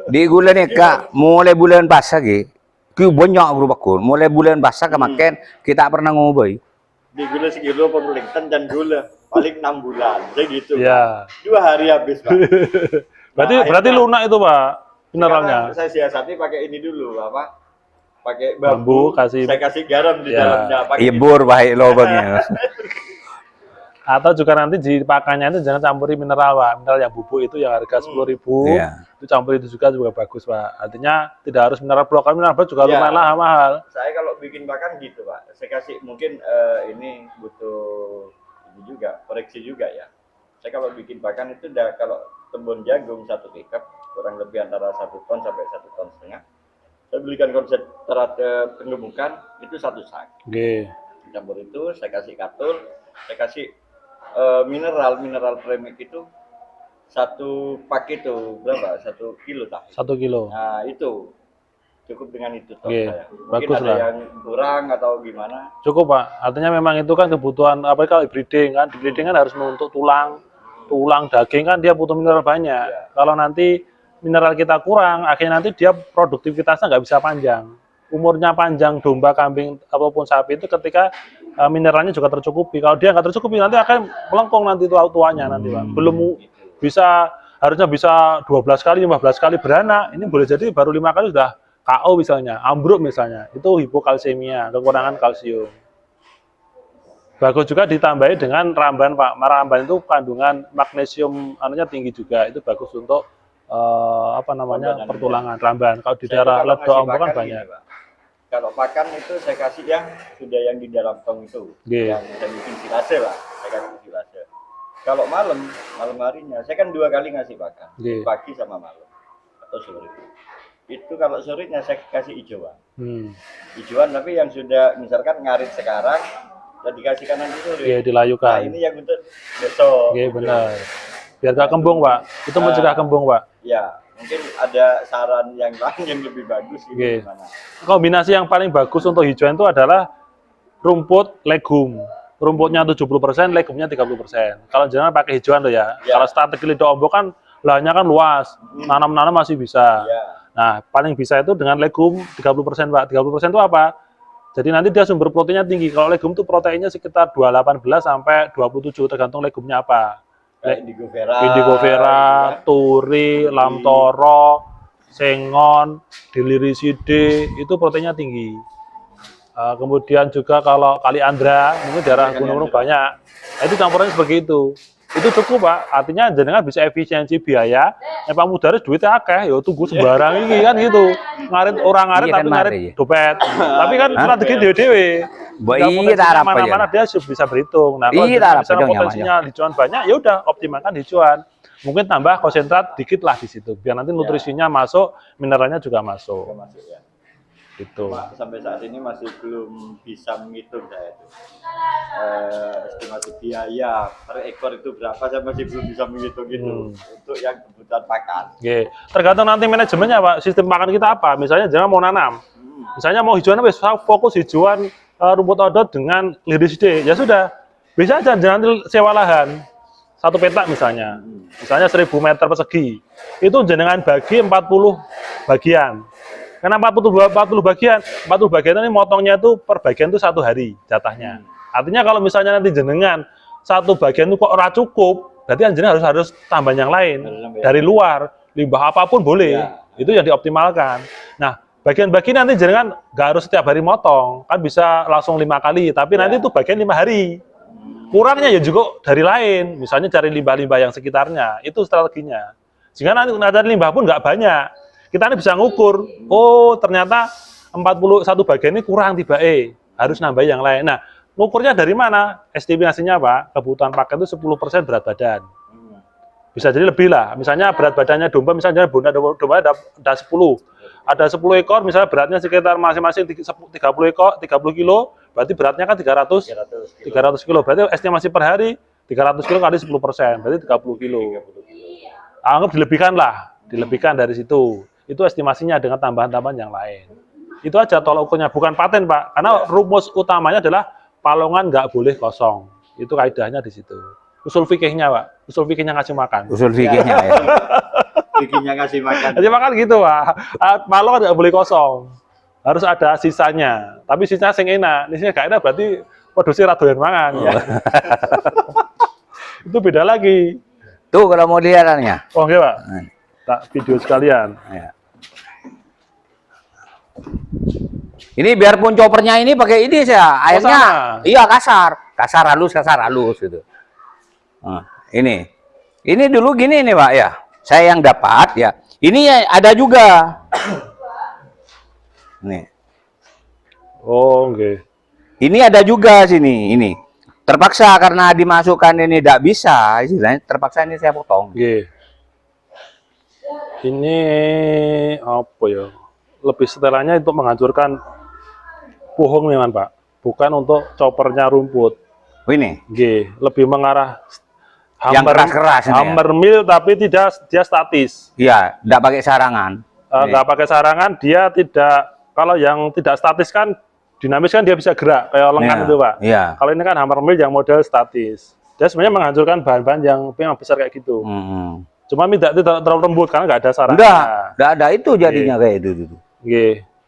Di bulan ini Kak, mulai bulan puasa ki banyak berubah kun. Mulai bulan puasa kemakan kita pernah ngoboy. Di gula sekilo pemerintah dan gula paling 6 bulan, jadi gitu. Iya. 2 hari habis Pak. Berarti lunak itu Pak, mineralnya. Sekarang saya siasati pakai ini dulu apa? Pakai Bambu, saya kasih garam di Ya. dalamnya. Pakai Ibur baik lobangnya. Atau juga nanti di pakannya itu jangan campuri mineral Pak. Mineral yang bubuk itu yang harga 10.000. Iya. Itu campur itu juga bagus Pak. Artinya tidak harus mineral block. Karena mineral block juga Iya. lumayan mahal. Saya kalau bikin pakan gitu Pak, saya kasih mungkin ini butuh ini juga koreksi juga ya. Saya kalau bikin pakan itu udah kalau tembun jagung 1 pickup kurang lebih antara 1 ton sampai 1,5 ton. Saya belikan konsentrat penggemukan itu 1 sak. Oke. Campur itu saya kasih katul, saya kasih mineral premix itu 1 pak itu berapa? 1 kilo tak? 1 kilo. Nah itu cukup dengan itu toh Oke, saya. Mungkin bagus ada lah. yang kurang atau gimana? Cukup Pak. Artinya memang itu kan kebutuhan apa kalau breeding kan. Di breeding kan harus untuk tulang daging kan dia butuh mineral banyak. Iya. Kalau nanti mineral kita kurang, akhirnya nanti dia produktivitasnya nggak bisa panjang. Umurnya panjang domba, kambing ataupun sapi itu ketika mineralnya juga tercukupi. Kalau dia nggak tercukupi nanti akan melengkung nanti tuanya nanti Pak. Belum bisa, harusnya bisa 12 kali, 15 kali beranak. Ini boleh jadi baru 5 kali sudah KO misalnya, ambruk misalnya. Itu hipokalsemia, kekurangan kalsium. Bagus juga ditambahi dengan ramban Pak. Ramban itu kandungan magnesium anunya tinggi juga. Itu bagus untuk pertulangan ramban. Kalau di daerah ledok ombak kan banyak. Pak. Kalau pakan itu saya kasih yang sudah yang di dalam tong itu, yang saya bikin silase lah, saya kasih silase. Kalau malam harinya, saya kan 2 kali ngasih pakan, pagi sama malam atau sore. Itu kalau sorenya saya kasih hijauan, hijauan tapi yang sudah misalkan ngarit sekarang, dan dikasih kanan di sore. Dilayukan. Nah ini yang untuk besok. Benar. Biar gak kembung Pak, itu mencegah kembung Pak. Ya. Mungkin ada saran yang lain yang lebih bagus gitu gimana? Kombinasi yang paling bagus untuk hijauan itu adalah rumput legum. Rumputnya 70%, legumnya 30%. Kalau jangan pakai hijauan tuh ya. Kalau strategi lidah ombok kan lahannya kan luas, nanam-nanam masih bisa. Nah, paling bisa itu dengan legum 30% Pak. 30% itu apa? Jadi nanti dia sumber proteinnya tinggi. Kalau legum tuh proteinnya sekitar 218 sampai 27 tergantung legumnya apa. Indigo Vera, Indigo vera, gitu turi, lamtoro, sengon, diliriside itu proteinnya tinggi. Kemudian juga kalau kaliandra, mungkin daerah gunung-gunung banyak. Nah, itu campurannya seperti itu. Itu cukup, Pak. Artinya jenengan bisa efisiensi biaya. Pak Mudaris duitnya akeh, ya tunggu sembarang ini kan gitu. Ngarit orang ngarit Iya kan, tapi ngarit mari. dompet. Tapi kan strategi dewe-dewe. Iya, tarap aja. Mana-mana dia bisa berhitung. Nah, kalau Iya, jenengan tarap misalnya aja, potensinya hijauan banyak, ya udah optimalkan hijauan. Mungkin tambah konsentrat dikit lah di situ, biar nanti nutrisinya masuk, mineralnya juga masuk. masuk ya. Gitu. Cuma sampai saat ini masih belum bisa menghitung saya itu estimasi biaya per ekor itu berapa, saya masih belum bisa menghitung itu untuk yang kebutuhan pakan. Oke. Tergantung nanti manajemennya, Pak. Sistem pakan kita apa? Misalnya jangan mau nanam. Misalnya mau hijauan, fokus hijauan rumput odot dengan liriside. Ya sudah. Bisa aja jangan sewa lahan. 1 petak misalnya. Misalnya 1000 meter persegi. Itu jenengan bagi 40 bagian. Karena 40 bagian ini motongnya itu per bagian itu 1 hari jatahnya. Artinya kalau misalnya nanti jenengan 1 bagian itu kok ora cukup, berarti jenengan harus tambah yang lain dari luar, limbah apapun boleh. Itu yang dioptimalkan. Nah, bagian-bagian nanti jenengan nggak harus setiap hari motong, kan bisa langsung 5 kali, tapi nanti itu bagian 5 hari. Kurangnya ya juga dari lain, misalnya cari limbah-limbah yang sekitarnya, itu strateginya. Sehingga nanti cari limbah pun nggak banyak. Kita ini bisa ngukur, oh ternyata 41 bagian ini kurang tiba-tiba, harus nambah yang lain. Nah, ngukurnya dari mana? Estimasinya Pak, kebutuhan pakan itu 10% berat badan. Bisa jadi lebih lah, misalnya berat badannya domba, misalnya domba ada 10. Ada 10 ekor, misalnya beratnya sekitar masing-masing 30 ekor, 30 kilo, berarti beratnya kan 300 kilo. Berarti estimasi per hari 300 kilo kali 10%, berarti 30 kilo. Anggap dilebihkan dari situ. Itu estimasinya dengan tambahan-tambahan yang lain. Itu aja tolak ukurnya, bukan paten Pak. Karena rumus utamanya adalah palongan nggak boleh kosong. Itu kaidahnya di situ. Usul fikihnya Pak, usul fikihnya ngasih makan. Usul fikihnya ya. Bikinnya ngasih makan. Ngasih makan gitu Pak. Palongan nggak boleh kosong. Harus ada sisanya. Tapi sisanya sing enak. Ini nggak enak berarti produksi radoyan mangan. Ya. Itu beda lagi. Tuh kalau mau dilihatnya. Oh iya Pak. Tak video sekalian. Ya. Ini biarpun choppernya ini pakai ini saya, airnya iya kasar halus gitu. Nah, ini dulu gini nih Pak ya, saya yang dapat ya. Ini ada juga. Nih. Oh, oke. Okay. Ini ada juga sini, ini. Terpaksa karena dimasukkan ini tidak bisa, istilahnya terpaksa ini saya potong. Oke. Okay. Ini apa ya? Lebih setelannya untuk menghancurkan pohon memang Pak, bukan untuk choppernya rumput. Oh, ini? Lebih mengarah yang keras-keras hammer mill tapi dia statis. Iya, tidak pakai sarangan. Nggak pakai sarangan, dia tidak, kalau yang tidak statis kan dinamis kan dia bisa gerak kayak lengan itu Pak. Iya. Kalau ini kan hammer mill yang model statis. Dia sebenarnya menghancurkan bahan-bahan yang besar kayak gitu. Cuma tidak terlalu lembut karena nggak ada sarangan. Enggak ada itu jadinya kayak itu.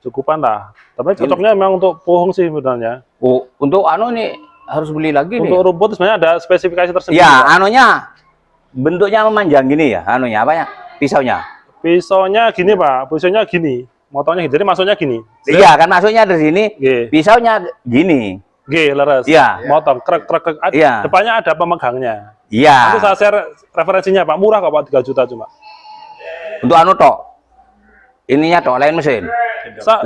Cukupan lah. Tapi cocoknya memang untuk pohon sih sebenarnya. Oh, untuk nih harus beli lagi untuk nih. Untuk rumput sebenarnya ada spesifikasi tersendiri. Ya, bentuknya memanjang gini ya, apanya? Pisaunya. Pisaunya gini Pak, pisaunya gini. Motongnya gini. Jadi masuknya gini. Iya, kan masuknya dari sini. Pisaunya gini. Leres. Iya. Motong krek. Iya. Depannya ada pemegangnya. Iya. Itu saya share referensinya Pak, murah kok Pak, 3 juta cuma. Untuk tok. Ininya tok, lain mesin.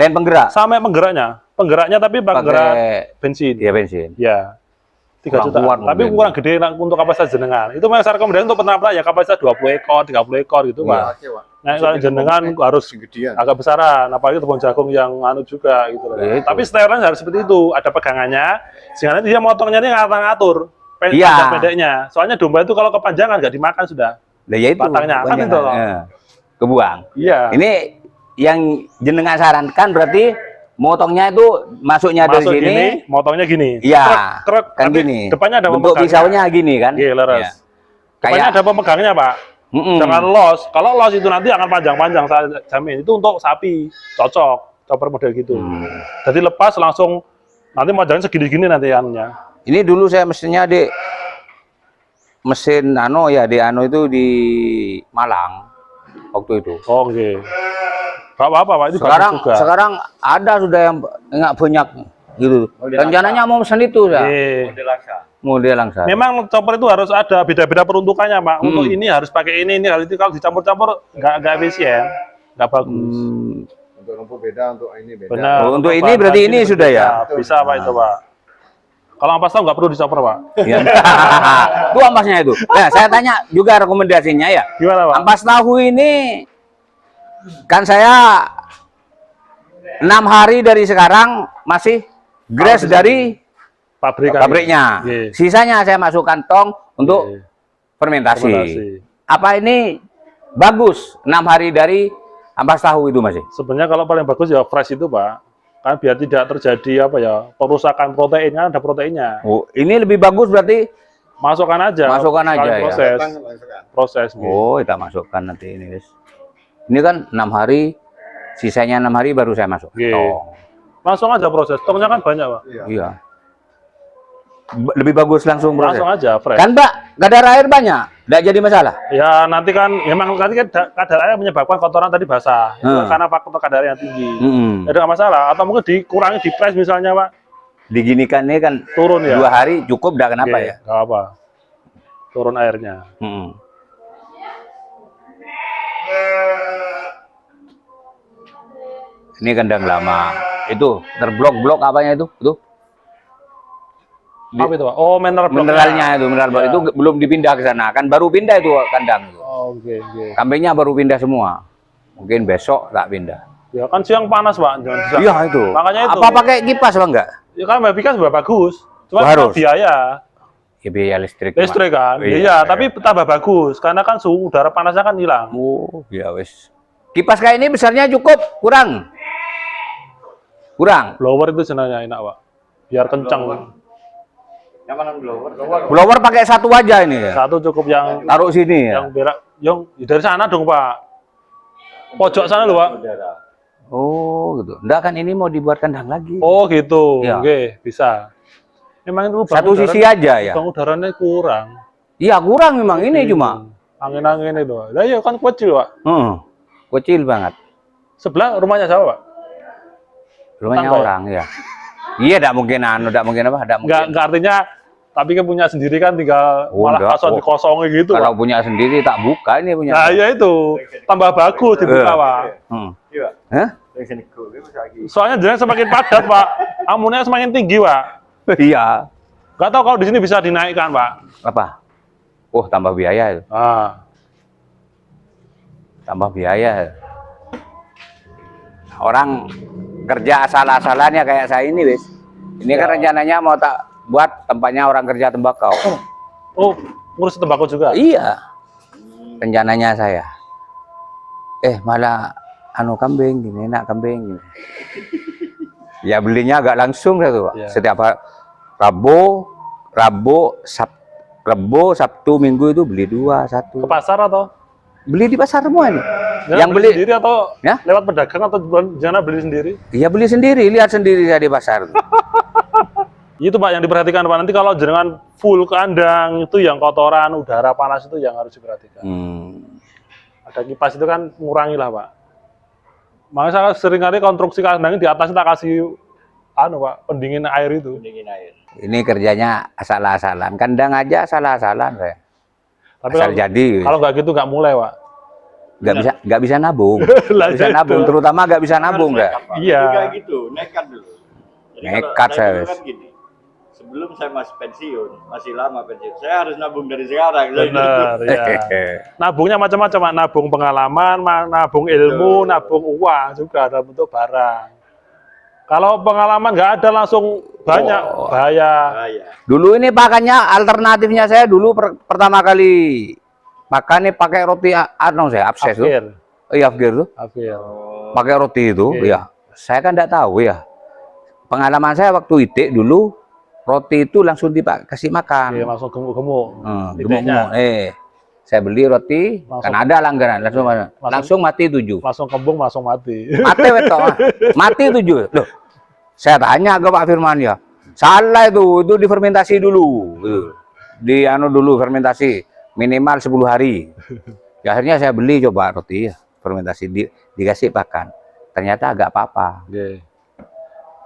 Lain penggerak. Sama penggeraknya tapi penggerak bensin. Iya, bensin. Iya. 3 juta. Tapi kurang gede untuk kapasitas jenengan. Itu memang saya rekomendasi untuk peternak ya kapasitas 20 ekor, 30 ekor gitu Pak. Nah, kalau jenengan harus agak besaran, apalagi kebun jagung yang juga gitu loh. Tapi setelan harus seperti itu, ada pegangannya, sehingga nanti dia motongnya ini ngatur pendeknya. Soalnya domba itu kalau kepanjangan nggak dimakan sudah. Lah ya itu. Batangnya kan itu loh. Kebuang. Iya. Ini yang jenengan sarankan berarti motongnya itu masuknya dari sini, gini, motongnya gini. Iya. Krek, kan gini. Depannya ada bentuk pisaunya gini kan? Iya, leres. Depannya ada pemegangnya, Pak. Jangan los. Kalau los itu nanti akan panjang-panjang, saya jamin. Itu untuk sapi, cocok. chopper model gitu. Jadi lepas langsung nanti modelnya segini-gini nanti anunya. Ini dulu saya mesinnya di mesin Ano ya, di Ano itu di Malang waktu itu. Oh, oke. Gak apa-apa, Pak. Ini Sekarang bagus juga. sekarang ada sudah yang nggak banyak gitu. Rencananya mau mesin itu ya. Model langsa. Memang chopper itu harus ada beda-beda peruntukannya, Pak. Untuk ini harus pakai ini kalau itu kalau dicampur-campur nggak efisien, nggak bagus. Untuk lampu beda, untuk ini beda. Benar. Oh, untuk ini berarti ini sudah ya? Bisa, Pak, itu, Pak. Kalau ampas tahu nggak perlu dicoper, Pak. Ya. Itu ampasnya itu. Nah, saya tanya juga rekomendasinya ya. Gimana, Pak? Ampas tahu ini kan saya 6 hari dari sekarang masih grass dari pabriknya. Iya. Sisanya saya masukkan tong untuk fermentasi. Apa ini bagus 6 hari dari ampas tahu itu masih? Sebenarnya kalau paling bagus ya fresh itu, Pak. Kan biar tidak terjadi apa ya, perusakan proteinnya, ada proteinnya. Oh, ini lebih bagus berarti Masukkan aja. Masukkan aja, sekali ya. proses. Proses. gitu. oh, kita masukkan nanti ini, guys. Ini kan 6 hari, sisanya 6 hari baru saya masuk. Oke. Tong. Langsung aja proses. Tongnya kan banyak, Pak. Iya. Lebih bagus langsung proses. Langsung aja fresh. Kan, Mbak, kadar air banyak, tidak jadi masalah. Ya nanti kan memang nanti kan kadar air menyebabkan kotoran tadi basah. Itu karena faktor kadar air yang tinggi. Ya nggak masalah. Atau mungkin dikurangi di press misalnya, Pak. Diginikan ini kan Turun ya. 2 hari cukup, tidak kenapa Oke, ya? nggak apa. Turun airnya. Ini kandang lama. Itu terblok-blok apanya itu? Itu Apa itu, Pak? Oh, mineral block. mineralnya itu, mineral block Ya. itu belum dipindah ke sana. Kan baru pindah itu kandang itu. Oh, oke, oke. Kambingnya baru pindah semua. Mungkin besok tak pindah. Ya kan siang panas, Pak. Jangan siang. Iya itu. Makanya itu. Apa pakai kipas apa enggak? Ya kan bikin sudah bagus. Cuma Oh, harus. biaya. Ya biaya listrik. Listrik kan. Iya, Iya, tapi tambah bagus karena kan suhu udara panasnya kan hilang. Oh, ya wes. Kipas kayak ini besarnya cukup, kurang. Kurang. Blower itu sebenarnya enak, Pak. Biar kencang. Yang mana blower? Blower pakai satu aja ini ya. Satu cukup yang Taruh sini ya. yang berak yang dari sana dong, Pak. Pojok sana loh, Pak. Oh, gitu. Enggak kan ini mau dibuat kandang lagi. Oh, gitu. Iya. Oke, bisa. Memang itu Satu sisi aja ya. Bang udaranya kurang. Iya, kurang memang ini cuma. Angin-angin itu. Lah iya kan kecil, Pak. Kecil banget. Sebelah rumahnya siapa, Pak? Rumahnya Tetangga ya? orang ya. Iya, enggak mungkin enggak mungkin apa? Enggak mungkin. Enggak artinya tapi kan punya sendiri kan tinggal Oh, malah enggak. kosong dikosongin gitu, Kalau Pak. punya sendiri tak buka ini punya. Nah, ya itu. Tambah bagus dibuka, Pak. Iya. Hah? Yang sini go, ini bisa lagi. Soalnya jalan semakin padat, Pak. Amunnya semakin tinggi, Pak. Iya. Nggak tahu kalau di sini bisa dinaikkan, Pak. Apa? Oh, tambah biaya itu. Ah, Tambah biaya. Orang kerja asal-asalannya kayak saya ini, wis. Ini kan rencananya mau tak buat tempatnya orang kerja tembakau. oh, ngurus tembakau juga. Iya. Rencananya saya. Malah kambing gini, enak kambing gini. Ya belinya agak langsung gitu, Pak. Iya. Setiap Rabu, Sabtu, Minggu itu beli 2, 1. Ke pasar atau? Beli di pasar semua ini. Jangan Yang beli sendiri atau Ya? lewat pedagang atau jangan beli sendiri? Iya beli sendiri, lihat sendiri saya di pasar. Itu, Pak, yang diperhatikan, Pak. Nanti kalau jenengan full kandang itu yang kotoran, udara panas itu yang harus diperhatikan. Ada kipas itu kan ngurangi lah, Pak. Makanya saya sering kali konstruksi kandang di atasnya tak kasih Pak, pendingin air itu. Ini kerjanya asal-asalan, kandang aja asal-asalan saya. Tapi Asal kalau, jadi, kalau nggak gitu nggak mulai, Pak. nggak bisa nabung, Lah, bisa itu. nabung, terutama nggak bisa nabung nggak. Iya. Kayak gitu, nekat dulu. Jadi Nekat kalau saya, dulu wes. kan gini. Sebelum saya masih pensiun, masih lama pensiun. Saya harus nabung dari sekarang. Benar, ya. Nabungnya macam-macam, Pak. Nabung pengalaman, nabung ilmu, nabung uang juga dalam bentuk barang. Kalau pengalaman nggak ada langsung banyak, bahaya. Bahaya. Dulu ini pakannya alternatifnya saya dulu pertama kali makan nih pakai roti saya abses tuh. Akhir. Iya, afgir tuh. Akhir. Pakai roti itu, Oke. ya. Saya kan enggak tahu ya. Pengalaman saya waktu itik dulu roti itu langsung dikasih makan. Oke, langsung gemuk-gemuk. Gemuk-gemuk. Saya beli roti, kan ada langganan, langsung mati 7. Langsung kembung, langsung mati. Mati wetok, mati 7. Loh, saya tanya ke Pak Firman ya, salah itu difermentasi dulu, gitu. Di anu dulu fermentasi minimal 10 hari. Ya, akhirnya saya beli coba roti fermentasi dikasih pakan, ternyata agak apa-apa.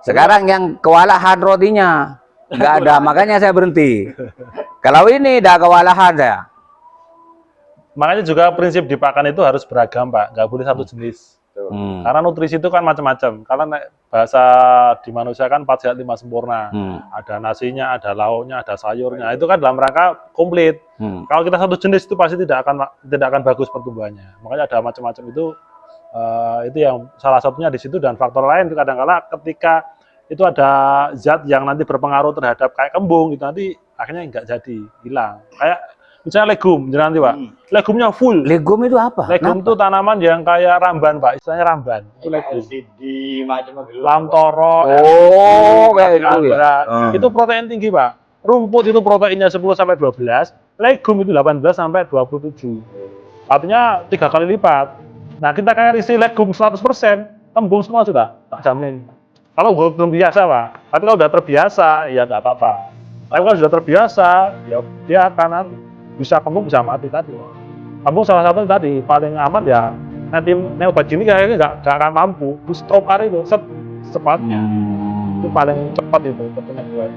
Sekarang yang kewalahan rotinya nggak ada, makanya saya berhenti. Kalau ini udah kewalahan saya. Makanya juga prinsip di pakan itu harus beragam, Pak. Nggak boleh satu jenis. Karena nutrisi itu kan macam-macam. Kalau bahasa di manusia kan 4 sehat 5 sempurna. Ada nasinya, ada lauknya, ada sayurnya. Itu kan dalam rangka komplit. Kalau kita satu jenis itu pasti tidak akan bagus pertumbuhannya. Makanya ada macam-macam itu yang salah satunya di situ, dan faktor lain kadang-kala ketika itu ada zat yang nanti berpengaruh terhadap kayak kembung itu nanti akhirnya nggak jadi, hilang. Kayak misalnya legum, nanti Pak, legumnya full. Legum itu apa? Legum itu tanaman yang kayak ramban, Pak, istilahnya ramban. Itu legum. Di macam Lamtoro. Kayak itu ya. Itu protein tinggi, Pak. Rumput itu proteinnya 10 sampai 12, legum itu 18 sampai 27. Artinya 3 kali lipat. Nah, kita kayak isi legum 100%, kembung semua sudah, tak jamin. Kalau belum biasa, Pak. Tapi kalau sudah terbiasa, ya nggak apa-apa. Tapi kalau sudah terbiasa, ya dia akan bisa kembung, bisa mati tadi. Kembung salah satu tadi paling aman ya. Nanti obat ini kayaknya nggak akan mampu. Stop hari itu secepatnya. Itu paling cepat itu ketemu gue.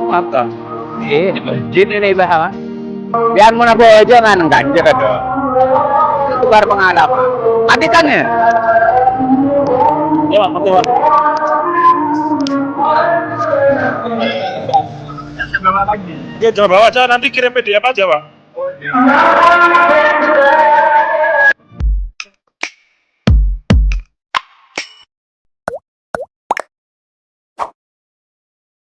Mata. Jin ini bahwa biar mana boleh jangan ganjil ada. Itu baru pengalaman. Matikan ya. Ya, Pak, mati, Pak. Ya, jangan bawa aja, nanti kirim PDF aja, Pak.